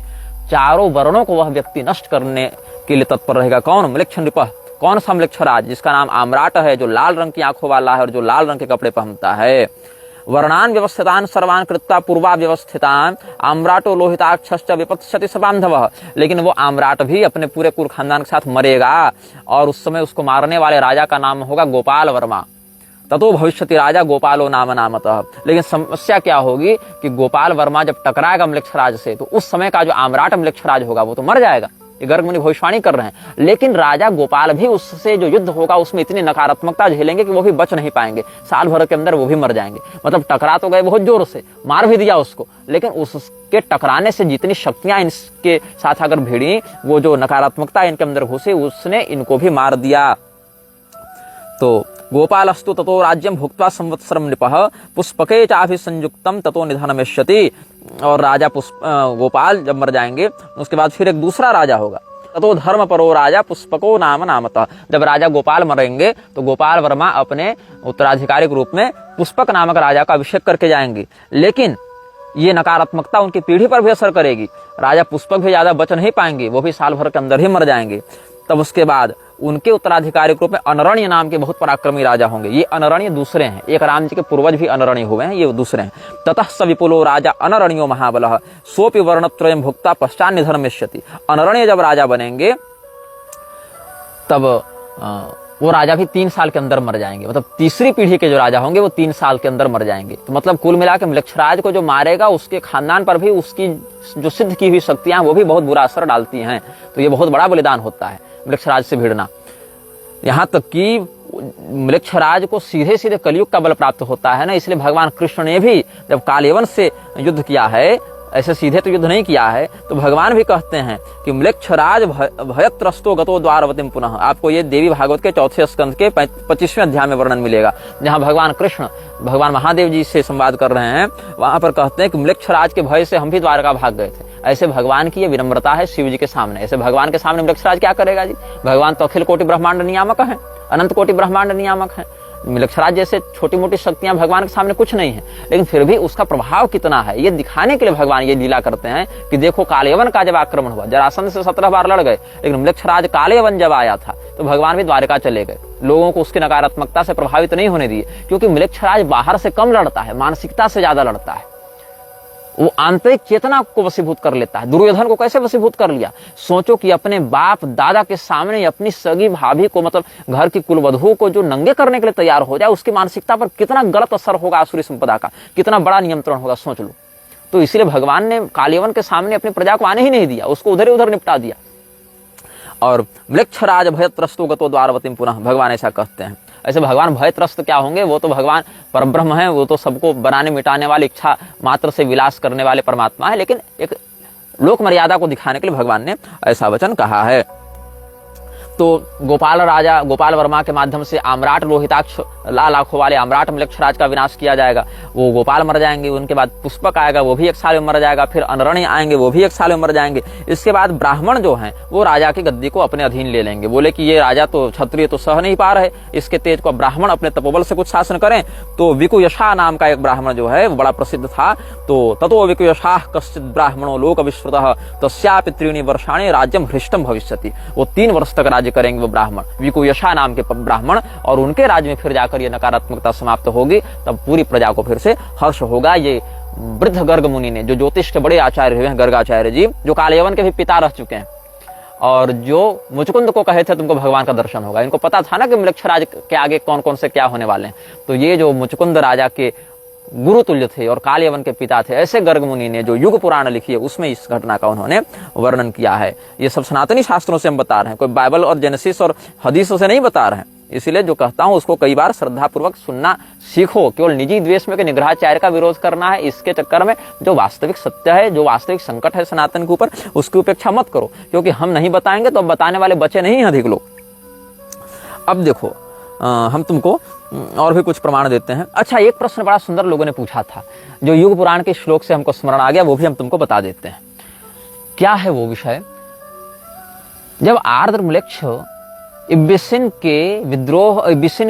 चारों वर्णों को वह व्यक्ति नष्ट करने के लिए तत्पर रहेगा। कौन? म्लेच्छ नृप। कौन सा म्लेच्छराज? जिसका नाम आम्राट है, जो लाल रंग की आंखों वाला है और जो लाल रंग के कपड़े पहनता है। वर्णान व्यवस्थितान सर्वान कृत्वा पूर्वा व्यवस्थितान आम्राटो लोहिताक्षश्च विपत्स्यति स बांधवः, लेकिन वो आम्राट भी अपने पूरे कुल खानदान के साथ मरेगा और उस समय उसको मारने वाले राजा का नाम होगा गोपाल वर्मा। ततो भविष्यति राजा गोपालो नाम नामतः। लेकिन समस्या क्या होगी कि गोपाल वर्मा जब टकराएगा म्लेच्छराज से तो उस समय का जो आम्राट म्लेच्छराज होगा वो तो मर जाएगा। ये गर्ग मुनि भविष्यवाणी कर रहे हैं। लेकिन राजा गोपाल भी उससे जो युद्ध होगा उसमें इतनी नकारात्मकता झेलेंगे कि वो भी बच नहीं पाएंगे, साल भर के अंदर वो भी मर जाएंगे। मतलब टकरा तो गए बहुत जोर से, मार भी दिया उसको, लेकिन उसके टकराने से जितनी शक्तियां इनके साथ अगर भिड़ी, वो जो नकारात्मकता इनके अंदर घुसी उसने इनको भी मार दिया। तो गोपालस्तु ततो राज्यम भुक्त्वा संवत्सरम नृपः पुष्पके चाभिसंयुक्तम ततो निधनमेष्यति। और राजा गोपाल जब मर जाएंगे उसके बाद फिर एक दूसरा राजा होगा। ततो धर्म परो राजा पुष्पको नाम नामतः। जब राजा गोपाल मरेंगे तो गोपाल वर्मा अपने उत्तराधिकारी के रूप में पुष्पक नामक राजा का अभिषेक करके जाएंगे। लेकिन ये नकारात्मकता उनकी पीढ़ी पर भी असर करेगी। राजा पुष्पक भी ज्यादा बच नहीं पाएंगे, वो भी साल भर के अंदर ही मर जाएंगे। तब उसके बाद उनके उत्तराधिकारी के रूप में अनरण्य नाम के बहुत पराक्रमी राजा होंगे। ये अनरण्य दूसरे हैं, एक राम जी के पूर्वज भी अनरण्य हुए हैं, ये दूसरे हैं। ततः स विपुलो राजा अनरण्यो महाबलः सोपि वर्णत्रयं भुक्ता पश्चात् निधनमेष्यति। अनरण्य जब राजा बनेंगे तब वो राजा भी 3 साल के अंदर मर जाएंगे। मतलब तीसरी पीढ़ी के जो राजा होंगे वो 3 साल के अंदर मर जाएंगे। तो मतलब कुल मिलाकर म्लेच्छराज को जो मारेगा उसके खानदान पर भी उसकी जो सिद्ध की हुई शक्तियां वो भी बहुत बुरा असर डालती हैं। तो ये बहुत बड़ा बलिदान होता है म्लेच्छराज से भिड़ना। यहाँ तक कि म्लेच्छराज को सीधे सीधे कलयुग का बल प्राप्त होता है ना, इसलिए भगवान कृष्ण ने भी जब कालयवन से युद्ध किया है, ऐसे सीधे तो युद्ध नहीं किया है, तो भगवान भी कहते हैं कि म्लेच्छराज भयत्रस्तो गतो द्वारवतीम पुनः। आपको ये देवी भागवत के 4 स्कंद के 25वें अध्याय में वर्णन मिलेगा, जहाँ भगवान कृष्ण भगवान महादेव जी से संवाद कर रहे हैं। वहां पर कहते हैं कि म्लेच्छराज के भय से हम भी द्वारका भाग गए थे। ऐसे भगवान की ये विनम्रता है शिव जी के सामने। ऐसे भगवान के सामने म्लेच्छराज क्या करेगा जी? भगवान तो अखिल कोटि ब्रह्मांड नियामक है, अनंत कोटि ब्रह्मांड नियामक है। म्लेच्छराज जैसे छोटी मोटी शक्तियां भगवान के सामने कुछ नहीं है, लेकिन फिर भी उसका प्रभाव कितना है ये दिखाने के लिए भगवान ये लीला करते हैं कि देखो कालयवन का जब आक्रमण हुआ, जरासंध से 17 बार लड़ गए, लेकिन म्लेच्छराज कालयवन जब आया था तो भगवान भी द्वारका चले गए। लोगों को उसकी नकारात्मकता से प्रभावित नहीं होने दिए, क्योंकि म्लेच्छराज बाहर से कम लड़ता है, मानसिकता से ज्यादा लड़ता है। वो आंतरिक चेतना को वशीभूत कर लेता है। दुर्योधन को कैसे वशीभूत कर लिया? सोचो कि अपने बाप दादा के सामने अपनी सगी भाभी को, मतलब घर की कुलवधू को जो नंगे करने के लिए तैयार हो जाए, उसकी मानसिकता पर कितना गलत असर होगा आसुरी संपदा का, कितना बड़ा नियंत्रण होगा, सोच लो। तो इसलिए भगवान ने कालयवन के सामने अपनी प्रजा को आने ही नहीं दिया, उसको उधर ही उधर निपटा दिया। और म्लेच्छराज भयत्रस्तो गतो द्वारवतीम पुनः, भगवान ऐसा कहते हैं। ऐसे भगवान भयत्रस्त क्या होंगे? वो तो भगवान परब्रह्म है, वो तो सबको बनाने मिटाने वाली इच्छा मात्र से विलास करने वाले परमात्मा है, लेकिन एक लोक मर्यादा को दिखाने के लिए भगवान ने ऐसा वचन कहा है। तो गोपाल वर्मा के माध्यम से आम्राट लोहिताक्ष लाल आंखों वाले आम्राट म्लेच्छराज का विनाश किया जाएगा। वो गोपाल मर जाएंगे, उनके बाद पुष्पक आएगा, वो भी 1 साल में मर जाएगा, फिर अनरण्य आएंगे, वो भी 1 साल में मर जाएंगे। इसके बाद ब्राह्मण जो हैं वो राजा की गद्दी को अपने अधीन ले लेंगे। बोले कि ये राजा तो क्षत्रिय तो सह नहीं पा रहे, इसके तेज को ब्राह्मण अपने तपोबल से कुछ शासन करें। तो विकुयशा नाम का एक ब्राह्मण जो है वो बड़ा प्रसिद्ध था। तो ततो विकुयशा कश्चित् ब्राह्मणो लोक विश्रुतः तस्यापि 3 वर्षाणि राज्यम हृष्टम भविष्यति। वो 3 वर्ष तक राज्य करेंगे वो ब्राह्मण, विकुयशा नाम के ब्राह्मण, और उनके राज्य में फिर जाकर ये नकारात्मकता समाप्त होगी। तब पूरी प्रजा को फिर से हर्ष होगा। ये वृद्ध गर्ग मुनि ने, जो ज्योतिष के बड़े आचार्य हुए हैं, गर्गाचार्य जी, जो कालयवन के भी पिता रह चुके हैं, और जो मुचकुंद को कहे थे तुमको भगवान का दर्शन होगा। इनको पता था ना कि म्लेच्छराज के आगे कौन कौन से क्या होने वाले हैं। तो ये जो मुचकुंद राजा के गुरु तुल्य थे और कालयवन के पिता थे, ऐसे गर्ग मुनि ने जो युग पुराण लिखी है उसमें इस घटना का उन्होंने वर्णन किया है। ये सब सनातनी शास्त्रों से हम बता रहे हैं, कोई बाइबल और जेनेसिस और हदीसों से नहीं बता रहे हैं। इसलिए जो कहता हूं उसको कई बार श्रद्धापूर्वक सुनना सीखो। केवल निजी द्वेष में निग्रहाचार्य का विरोध करना है, इसके चक्कर में जो वास्तविक सत्य है, जो वास्तविक संकट है सनातन के ऊपर, उसकी उपेक्षा मत करो, क्योंकि हम नहीं बताएंगे तो अब बताने वाले बचे नहीं हैं अधिक लोग। अब देखो हम तुमको और भी कुछ प्रमाण देते हैं। अच्छा, एक प्रश्न बड़ा सुंदर लोगों ने पूछा था, जो युग पुराण के श्लोक से हमको स्मरण आ गया, वो भी हम तुमको बता देते हैं। क्या है वो विषय? जब आर्द्रम्लेच्छ इब्बिसिन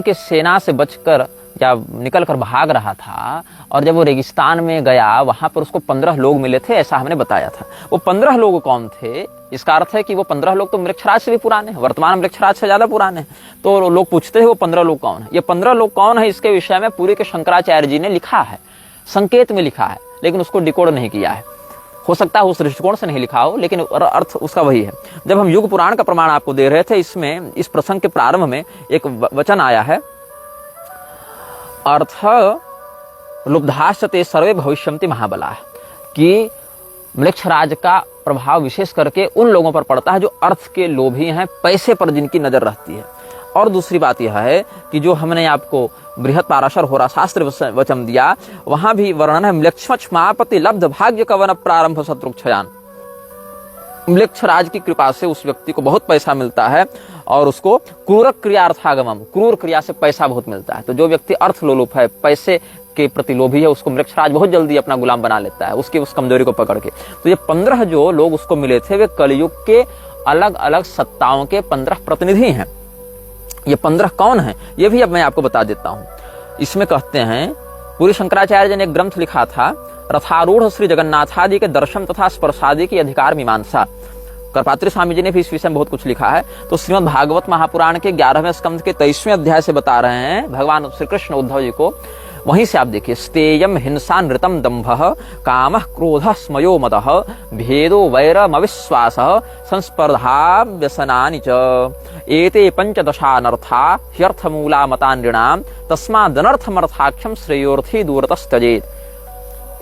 के सेना से बचकर या निकलकर भाग रहा था, और जब वो रेगिस्तान में गया, वहां पर उसको 15 लोग मिले थे, ऐसा हमने बताया था। वो 15 लोग कौन थे? इसका अर्थ है कि वो 15 लोग तो मृक्षराज से भी पुराने हैं, वर्तमान मृक्षराज से ज्यादा पुराने हैं। तो लोग पूछते हैं वो 15 लोग कौन है? ये 15 लोग कौन है, इसके विषय में पूरी के शंकराचार्य जी ने लिखा है, संकेत में लिखा है, लेकिन उसको डिकोड नहीं किया है। हो सकता है उस दृष्टिकोण से नहीं लिखा हो, लेकिन अर्थ उसका वही है। जब हम युग पुराण का प्रमाण आपको दे रहे थे, इसमें इस प्रसंग के प्रारंभ में एक वचन आया है, अर्थ लुब्धाश्चते सर्वे भविष्यन्ति महाबला, कि मृक्षराज का प्रभाव विशेष करके उन लोगों पर पड़ता है जो अर्थ के लोभी हैं, पैसे पर जिनकी नजर रहती है। और दूसरी बात यह है कि जो हमने आपको बृहत पाराशर होरा शास्त्र वचन दिया, वहां भी वर्णन है, म्लेच्छमापति लब्ध भाग्य कवन प्रारंभ शत्रुक्षयान। मृक्षराज की कृपा से उस व्यक्ति को बहुत पैसा मिलता है, और उसको क्रूर क्रियार्थागमम, क्रूर क्रिया से पैसा बहुत मिलता है। तो जो व्यक्ति अर्थ लोलुप है, पैसे के प्रति लोभी है, उसको मृक्षराज बहुत जल्दी अपना गुलाम बना लेता है, उसकी उस कमजोरी को पकड़ के। तो ये 15 जो लोग उसको मिले थे, वे कलयुग के अलग अलग सत्ताओं के 15 प्रतिनिधि हैं। ये 15 कौन हैं, ये भी अब मैं आपको बता देता हूं। इसमें कहते हैं, पूरी शंकराचार्य जी ने एक ग्रंथ लिखा था, रथारूढ़ श्री जगन्नाथादि के दर्शन तथा स्पर्शादि की अधिकार मीमांसा। करपात्री स्वामी जी ने भी इस विषय में बहुत कुछ लिखा है। तो श्रीमद् भागवत महापुराण के 11वें स्कंध के 23वें अध्याय से बता रहे हैं भगवान श्री कृष्ण उद्धव जी को। वहीं से आप देखिए, स्तेयम हिंसा नृतम दंभः कामः क्रोधः स्मयो मदः भेदो वैरमविश्वासः संस्पर्धा व्यसनानि च एते पंचदशानर्था ह्यर्थमूला मता नृणाम तस्मादनर्थमर्थाख्यम श्रेयोर्थी दूरतस्तजेत।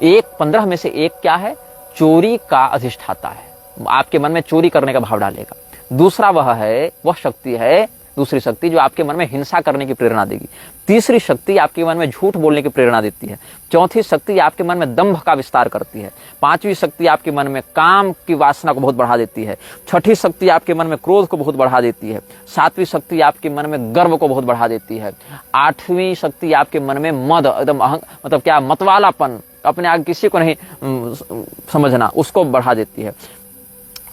एक 15 में से एक क्या है? चोरी का अधिष्ठाता है, आपके मन में चोरी करने का भाव डालेगा। दूसरा वह शक्ति है, दूसरी शक्ति जो आपके मन में हिंसा करने की प्रेरणा देगी। तीसरी शक्ति आपके मन में झूठ बोलने की प्रेरणा देती है। चौथी शक्ति आपके मन में दंभ का विस्तार करती है। पांचवी शक्ति आपके मन में काम की वासना को बहुत बढ़ा देती है। छठी शक्ति आपके मन में क्रोध को बहुत बढ़ा देती है। सातवीं शक्ति आपके मन में गर्व को बहुत बढ़ा देती है। आठवीं शक्ति आपके मन में मद, एकदम मतलब क्या, मतवालापन, अपने आगे किसी को नहीं समझना, उसको बढ़ा देती है।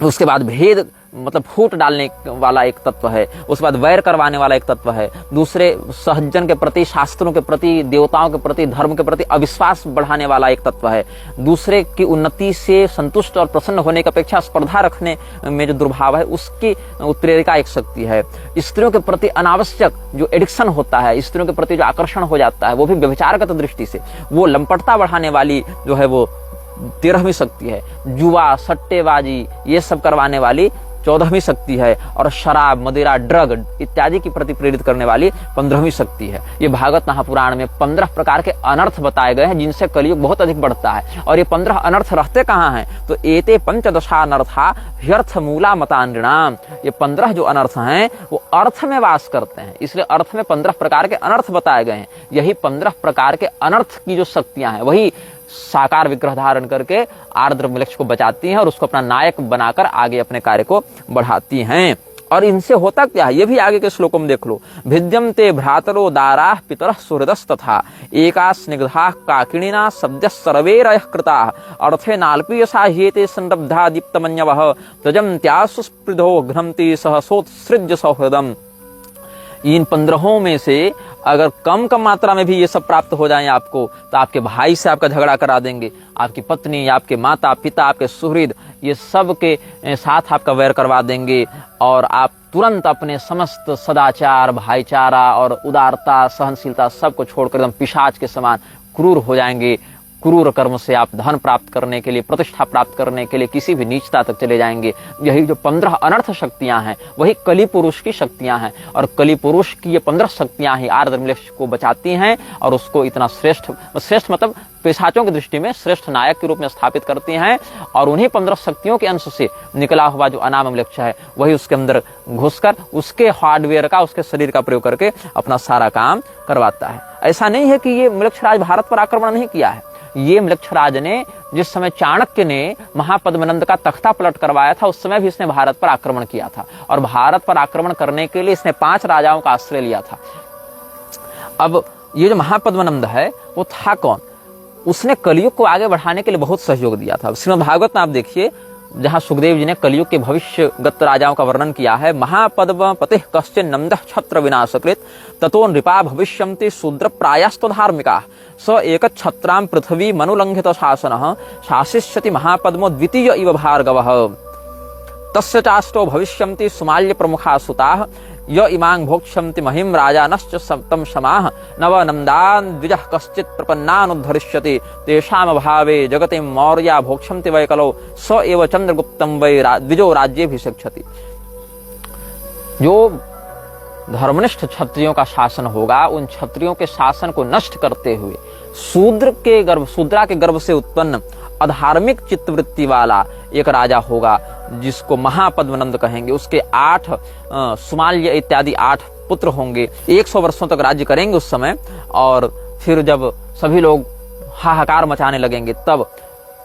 उसके बाद भेद मतलब फूट डालने वाला एक तत्व है। उसके बाद वैर करवाने वाला एक तत्व है। दूसरे सहजन के प्रति, शास्त्रों के प्रति, देवताओं के प्रति, धर्म के प्रति अविश्वास बढ़ाने वाला एक तत्व है। दूसरे की उन्नति से संतुष्ट और प्रसन्न होने की अपेक्षा स्पर्धा रखने में जो दुर्भाव है, उसकी उत्प्रेरिका एक शक्ति है। स्त्रियों के प्रति अनावश्यक जो एडिक्शन होता है, स्त्रियों के प्रति जो आकर्षण हो जाता है, वो भी व्यभिचारगत दृष्टि से, वो लंपटता बढ़ाने वाली जो है वो 13वीं शक्ति है। जुआ, सट्टेबाजी, ये सब करवाने वाली 14वीं शक्ति है। और शराब, मदिरा, ड्रग इत्यादि की प्रति प्रेरित करने वाली 15वीं शक्ति है। ये भागवत महापुराण में 15 प्रकार के अनर्थ बताए गए हैं, जिनसे कलयुग बहुत अधिक बढ़ता है। और ये 15 अनर्थ रहते कहाँ हैं? तो एते पंचदशानर्था ह्यर्थ मूला मतानृणाम। ये 15 जो अनर्थ हैं वो अर्थ में वास करते हैं, इसलिए अर्थ में 15 प्रकार के अनर्थ बताए गए हैं। यही 15 प्रकार के अनर्थ की जो शक्तियां हैं, वही साकार विग्रह धारण करके आर्द्रम्लेच्छ को बचाती हैं और उसको अपना नायक बनाकर आगे अपने कार्य को बढ़ाती हैं। और इनसे होता क्या है, ये भी आगे के श्लोकों में देख लो। भिद्यम ते भ्रातरो दाराः पितरः सुहृदस्तथा एका स्निग्धा काकिणिना सद्यः सर्वेरयः कृताः अर्थे नाल्पीयसा ह्येते संरब्धा दीप्तमन्यवः त्यजन्त्याः सुस्पृधो घ्नन्ति सह सोत्सृज्य सौहृदम्। इन 15 में से अगर कम मात्रा में भी ये सब प्राप्त हो जाएं आपको, तो आपके भाई से आपका झगड़ा करा देंगे, आपकी पत्नी, आपके माता पिता, आपके सुहृद, ये सब के साथ आपका वैर करवा देंगे, और आप तुरंत अपने समस्त सदाचार, भाईचारा और उदारता, सहनशीलता सबको छोड़कर एकदम पिशाच के समान क्रूर हो जाएंगे, क्रूर कर्म से आप धन प्राप्त करने के लिए, प्रतिष्ठा प्राप्त करने के लिए किसी भी नीचता तक चले जाएंगे। यही जो 15 अनर्थ शक्तियां हैं वही कली पुरुष की शक्तियां हैं, और कली पुरुष की ये 15 शक्तियां ही आर्द्रमलेक्ष को बचाती हैं और उसको इतना श्रेष्ठ मतलब पेशाचों की दृष्टि में श्रेष्ठ नायक के रूप में स्थापित करती हैं। और उन्हीं 15 शक्तियों के अंश से निकला हुआ जो अनाममलेक्ष है वही उसके अंदर घुसकर उसके हार्डवेयर का, उसके शरीर का प्रयोग करके अपना सारा काम करवाता है। ऐसा नहीं है कि ये मलेक्षराज भारत पर आक्रमण नहीं किया है। ये मलेक्षराज ने जिस समय चाणक्य ने महापद्मनंद का तख्ता पलट करवाया था उस समय भी इसने भारत पर आक्रमण किया था, और भारत पर आक्रमण करने के लिए इसने 5 राजाओं का आश्रय लिया था। अब ये जो महापद्मनंद है वो था कौन? उसने कलयुग को आगे बढ़ाने के लिए बहुत सहयोग दिया था। श्रीमद् भागवत में आप देखिए, जहां सुखदेव जी ने कलयुग के भविष्यगत राजाओं का वर्णन किया है, महापद्म पतिः कश्चिन् नंदः क्षत्र विनाशकृत ततो नृपा भविष्यन्ति शूद्र प्रायस्त्व धार्मिका स एक क्षत्रां पृथ्वी मनुलंघित शासनः शासिष्यति महापद्मो द्वितीय इव भार्गवः तस्य चाष्टो भविष्यन्ति सुमाल्य प्रमुखा सुताः य इमां भोक्ष्यन्ति महिम राजानश्च सप्तम समाः नव नंदान् द्विजः कश्चित् प्रपन्नानुद्धरिष्यति तेषां भावे जगति मौर्या भोक्ष्यन्ति वै कलौ स एव चंद्रगुप्तं वै द्विजो राज्येभिषिक्षति। जो धर्मनिष्ठ क्षत्रियों का शासन होगा, उन क्षत्रियों के शासन को नष्ट करते हुए शूद्रा के गर्भ से उत्पन्न अधार्मिक चित्तवृत्ति वाला एक राजा होगा जिसको महापद्मनंद कहेंगे। उसके 8 सुमाल्य इत्यादि 8 पुत्र होंगे। 100 वर्षों तक राज्य करेंगे उस समय, और फिर जब सभी लोग हाहाकार मचाने लगेंगे तब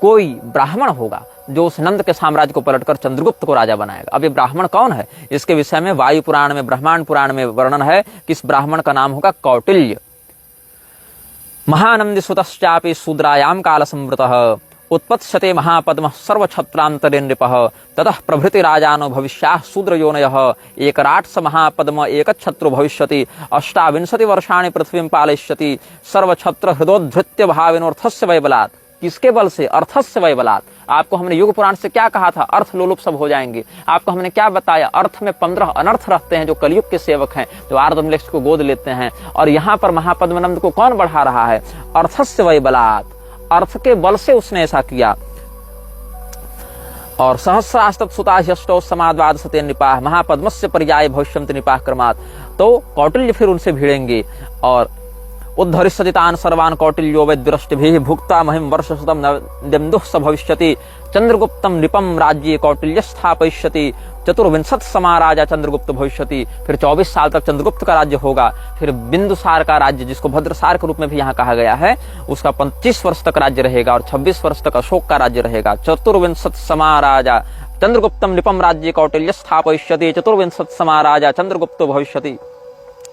कोई ब्राह्मण होगा जो उस नंद के साम्राज्य को पलटकर चंद्रगुप्त को राजा बनाएगा। अब ये ब्राह्मण कौन है? इसके विषय में वायु पुराण में, ब्रह्मांड पुराण में वर्णन है कि इस ब्राह्मण का नाम होगा कौटिल्य। महानंदी सुतश्चापि शूद्रायाम काल संवृतः उत्पत्स्यते महापद्मः सर्वक्षत्रान्तरे नृपः ततः प्रभृति राजानो भविष्याः शूद्रयोनयः एकराट स महापद्म एकक्षत्रो भविष्यति 28 वर्षाणि पृथ्वीं पालयिष्यति सर्वक्षत्र हृदोद्धृत्य भावेनोर्थस्य वै बलात्। किसके बल से? अर्थस्य वै बलात्। आपको हमने युग पुराण से क्या कहा था? अर्थ लोलुप सब हो जाएंगे। आपको हमने क्या बताया? अर्थ में 15 अनर्थ रहते हैं जो कलयुग के सेवक हैं, जो आर्द्रमलेक्ष को गोद लेते हैं। और यहाँ पर महापद्मनंद को कौन बढ़ा रहा है? अर्थस्य वै बलात्, अर्थ के बल से उसने ऐसा किया। और सहस्रास्तत् सुताह्यष्टौ समाद्वाद सते निपाह महापद्मस्य पर्याय भविष्यन्ति निपाह क्रमात्। तो कौटिल्य फिर उनसे भिड़ेंगे और उद्धरिष्यति तान् सर्वान् कौटिल्यो वैद्यष्टिभिः भुक्ता महिम वर्षशतं नवेन्दुः स भविष्यति चंद्रगुप्तम नृपम राज्ये कौटिल्य स्थापयिष्यति 24 समा राजा चंद्रगुप्त भविष्यति। फिर 24 साल तक चंद्रगुप्त का राज्य होगा। फिर बिंदुसार का राज्य, जिसको भद्रसार के रूप में भी यहाँ कहा गया है, उसका 25 वर्ष तक राज्य रहेगा और 26 वर्ष तक अशोक का राज्य रहेगा। 24 समा राजा चंद्रगुप्तम नृपम राज्ये कौटिल्य स्थापयिष्यति 24 समा राजा चंद्रगुप्तो भविष्यति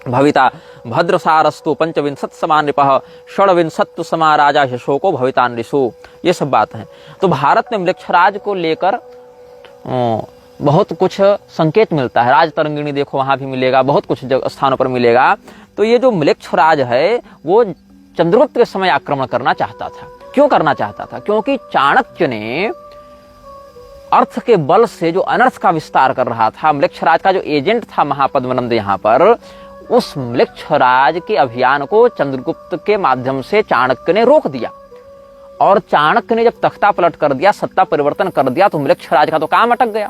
भविता भद्रसारस्तु 25 समा नृपः 26 समा राजा अशोको भविता नृषु। ये सब बात है। तो भारत में मलेक्षराज को लेकर बहुत कुछ संकेत मिलता है। राज तरंगिणी देखो, वहां भी मिलेगा, बहुत कुछ स्थानों पर मिलेगा। तो ये जो मलेक्षराज है वो चंद्रगुप्त के समय आक्रमण करना चाहता था। क्यों करना चाहता था? क्योंकि चाणक्य ने अर्थ के बल से जो अनर्थ का विस्तार कर रहा था, मलेक्षराज का जो एजेंट था महापद्मनंद, यहाँ पर उस मलेक्षराज के अभियान को चंद्रगुप्त के माध्यम से चाणक्य ने रोक दिया। और चाणक्य ने जब तख्ता पलट कर दिया, सत्ता परिवर्तन कर दिया, तो मलेक्षराज का तो काम अटक गया।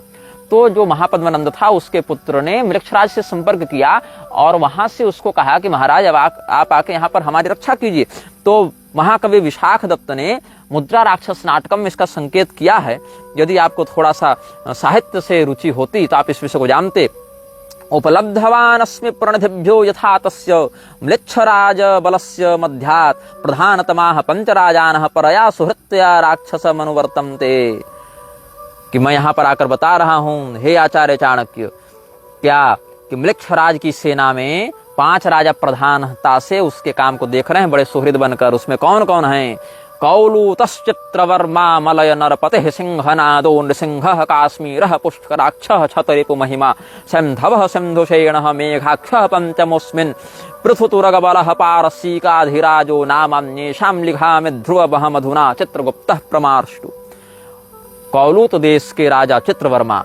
तो जो महापद्मनंद था उसके पुत्र ने मलेक्षराज से संपर्क किया और वहां से उसको कहा कि महाराज अब आप आके यहाँ पर हमारी रक्षा कीजिए। तो महाकवि विशाख दत्त ने मुद्रा राक्षस नाटकम में इसका संकेत किया है। यदि आपको थोड़ा सा साहित्य से रुचि होती तो आप इस विषय को जानते। उपलब्धवान् अस्मि प्रणिधिभ्यो यथा तस्य म्लेच्छराज बलस्य मध्यात् प्रधानतमाः पंचराजानः परया सुहृत्या राक्षसमनुवर्तन्ते। कि मैं यहाँ पर आकर बता रहा हूँ, हे आचार्य चाणक्य, क्या कि मलेक्षराज की सेना में 5 राजा प्रधानता से उसके काम को देख रहे हैं बड़े सुहृद बनकर। उसमें कौन कौन हैं? कौलूतश्चित्रवर्मा मलय नरपतिः सिंहनादो नृसिंहः काश्मीरः पुष्कराक्षः छतरिपु महिमा सिन्धवः सिन्धुषेणः मेघाक्षः पंचमोऽस्मिन् पृथुतुरगबलः पारसीकाधिराजो नामान्येषां लिखामि ध्रुवमहमधुना चित्रगुप्तः प्रमार्ष्टु। कौलूत देश के राजा चित्रवर्मा,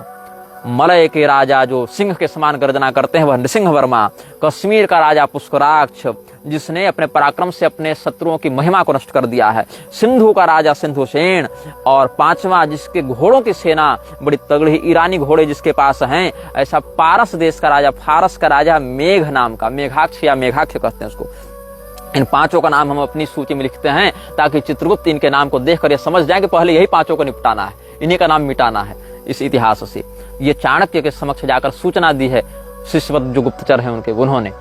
मलय के राजा जो सिंह के समान गर्जना करते हैं वह नृसिंह वर्मा, कश्मीर का राजा पुष्कराक्ष, जिसने अपने पराक्रम से अपने शत्रुओं की महिमा को नष्ट कर दिया है। सिंधु का राजा सिंधुसेन, और 5वां जिसके घोड़ों की सेना बड़ी तगड़ी, ईरानी घोड़े जिसके पास हैं, ऐसा पारस देश का राजा, फारस का राजा मेघ नाम का, मेघाक्ष या मेघाक्ष कहते हैं उसको। इन 5 का नाम हम अपनी सूची में लिखते हैं ताकि चित्रगुप्त इनके नाम को देखकर ये समझ जाए कि पहले यही 5 को निपटाना है, इन्हीं का नाम मिटाना है इस इतिहास से। ये चाणक्य के समक्ष जाकर सूचना दी है शिष्यवत जो गुप्तचर हैं उनके, उन्होंने।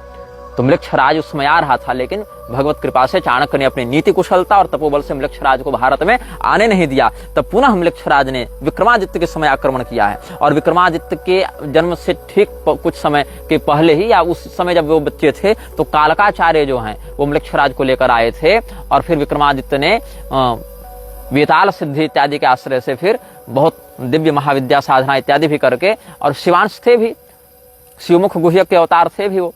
तो म्लेच्छराज उस समय आ रहा था, लेकिन भगवत कृपा से चाणक्य ने अपनी नीति कुशलता और तपोबल से म्लेच्छराज को भारत में आने नहीं दिया। तब पुनः म्लेच्छराज ने विक्रमादित्य के समय आक्रमण किया है, और विक्रमादित्य के जन्म से ठीक कुछ समय के पहले ही, या उस समय जब वो बच्चे थे, तो कालकाचार्य जो हैं वो म्लेच्छराज को लेकर आए थे, और फिर विक्रमादित्य ने वेताल सिद्धि इत्यादि के आश्रय से फिर बहुत दिव्य महाविद्या साधना इत्यादि भी करके, और शिवांश थे भी, शिवमुख गुह्यक के अवतार थे भी वो,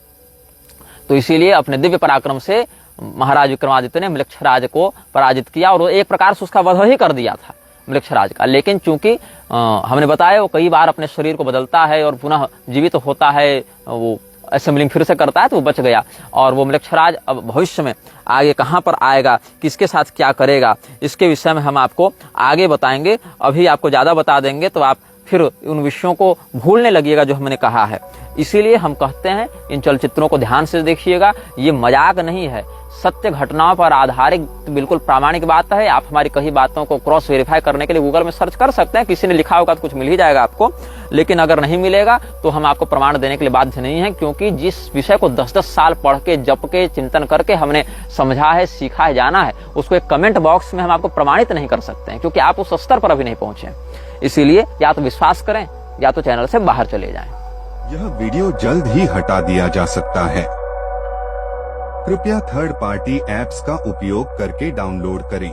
तो इसीलिए अपने दिव्य पराक्रम से महाराज विक्रमादित्य ने म्लेच्छराज को पराजित किया, और वो एक प्रकार से उसका वध ही कर दिया था म्लेच्छराज का। लेकिन चूंकि हमने बताया वो कई बार अपने शरीर को बदलता है और पुनः जीवित होता है, वो असेंबलिंग फिर से करता है, तो वो बच गया। और वो म्लेच्छराज अब भविष्य में आगे कहां पर आएगा, किसके साथ क्या करेगा, इसके विषय में हम आपको आगे बताएंगे। अभी आपको ज्यादा बता देंगे तो आप फिर उन विषयों को भूलने लगिएगा जो हमने कहा है। इसीलिए हम कहते हैं इन चलचित्रों को ध्यान से देखिएगा, ये मजाक नहीं है, सत्य घटनाओं पर आधारित बिल्कुल प्रामाणिक बात है। आप हमारी कई बातों को क्रॉस वेरीफाई करने के लिए गूगल में सर्च कर सकते हैं, किसी ने लिखा होगा तो कुछ मिल ही जाएगा आपको, लेकिन अगर नहीं मिलेगा तो हम आपको प्रमाण देने के लिए बाध्य नहीं है, क्योंकि जिस विषय को 10-10 साल पढ़ के, जप के, चिंतन करके हमने समझा है, सीखा है, जाना है, उसको एक कमेंट बॉक्स में हम आपको प्रमाणित नहीं कर सकते हैं, क्योंकि आप उस स्तर पर अभी नहीं पहुंचे। इसीलिए या तो विश्वास करें या तो चैनल से बाहर चले जाएं। यह वीडियो जल्द ही हटा दिया जा सकता है। कृपया थर्ड पार्टी ऐप्स का उपयोग करके डाउनलोड करें।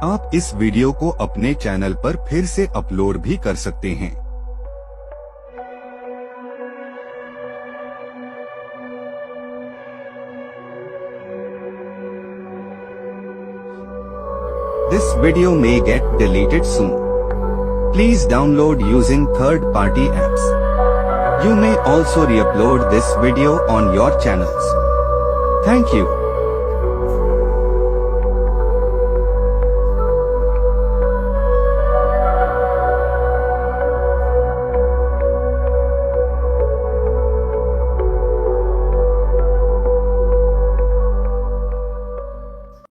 आप इस वीडियो को अपने चैनल पर फिर से अपलोड भी कर सकते हैं। This video may get deleted soon. Please download using third-party apps. You may also re-upload this video on your channels. Thank you.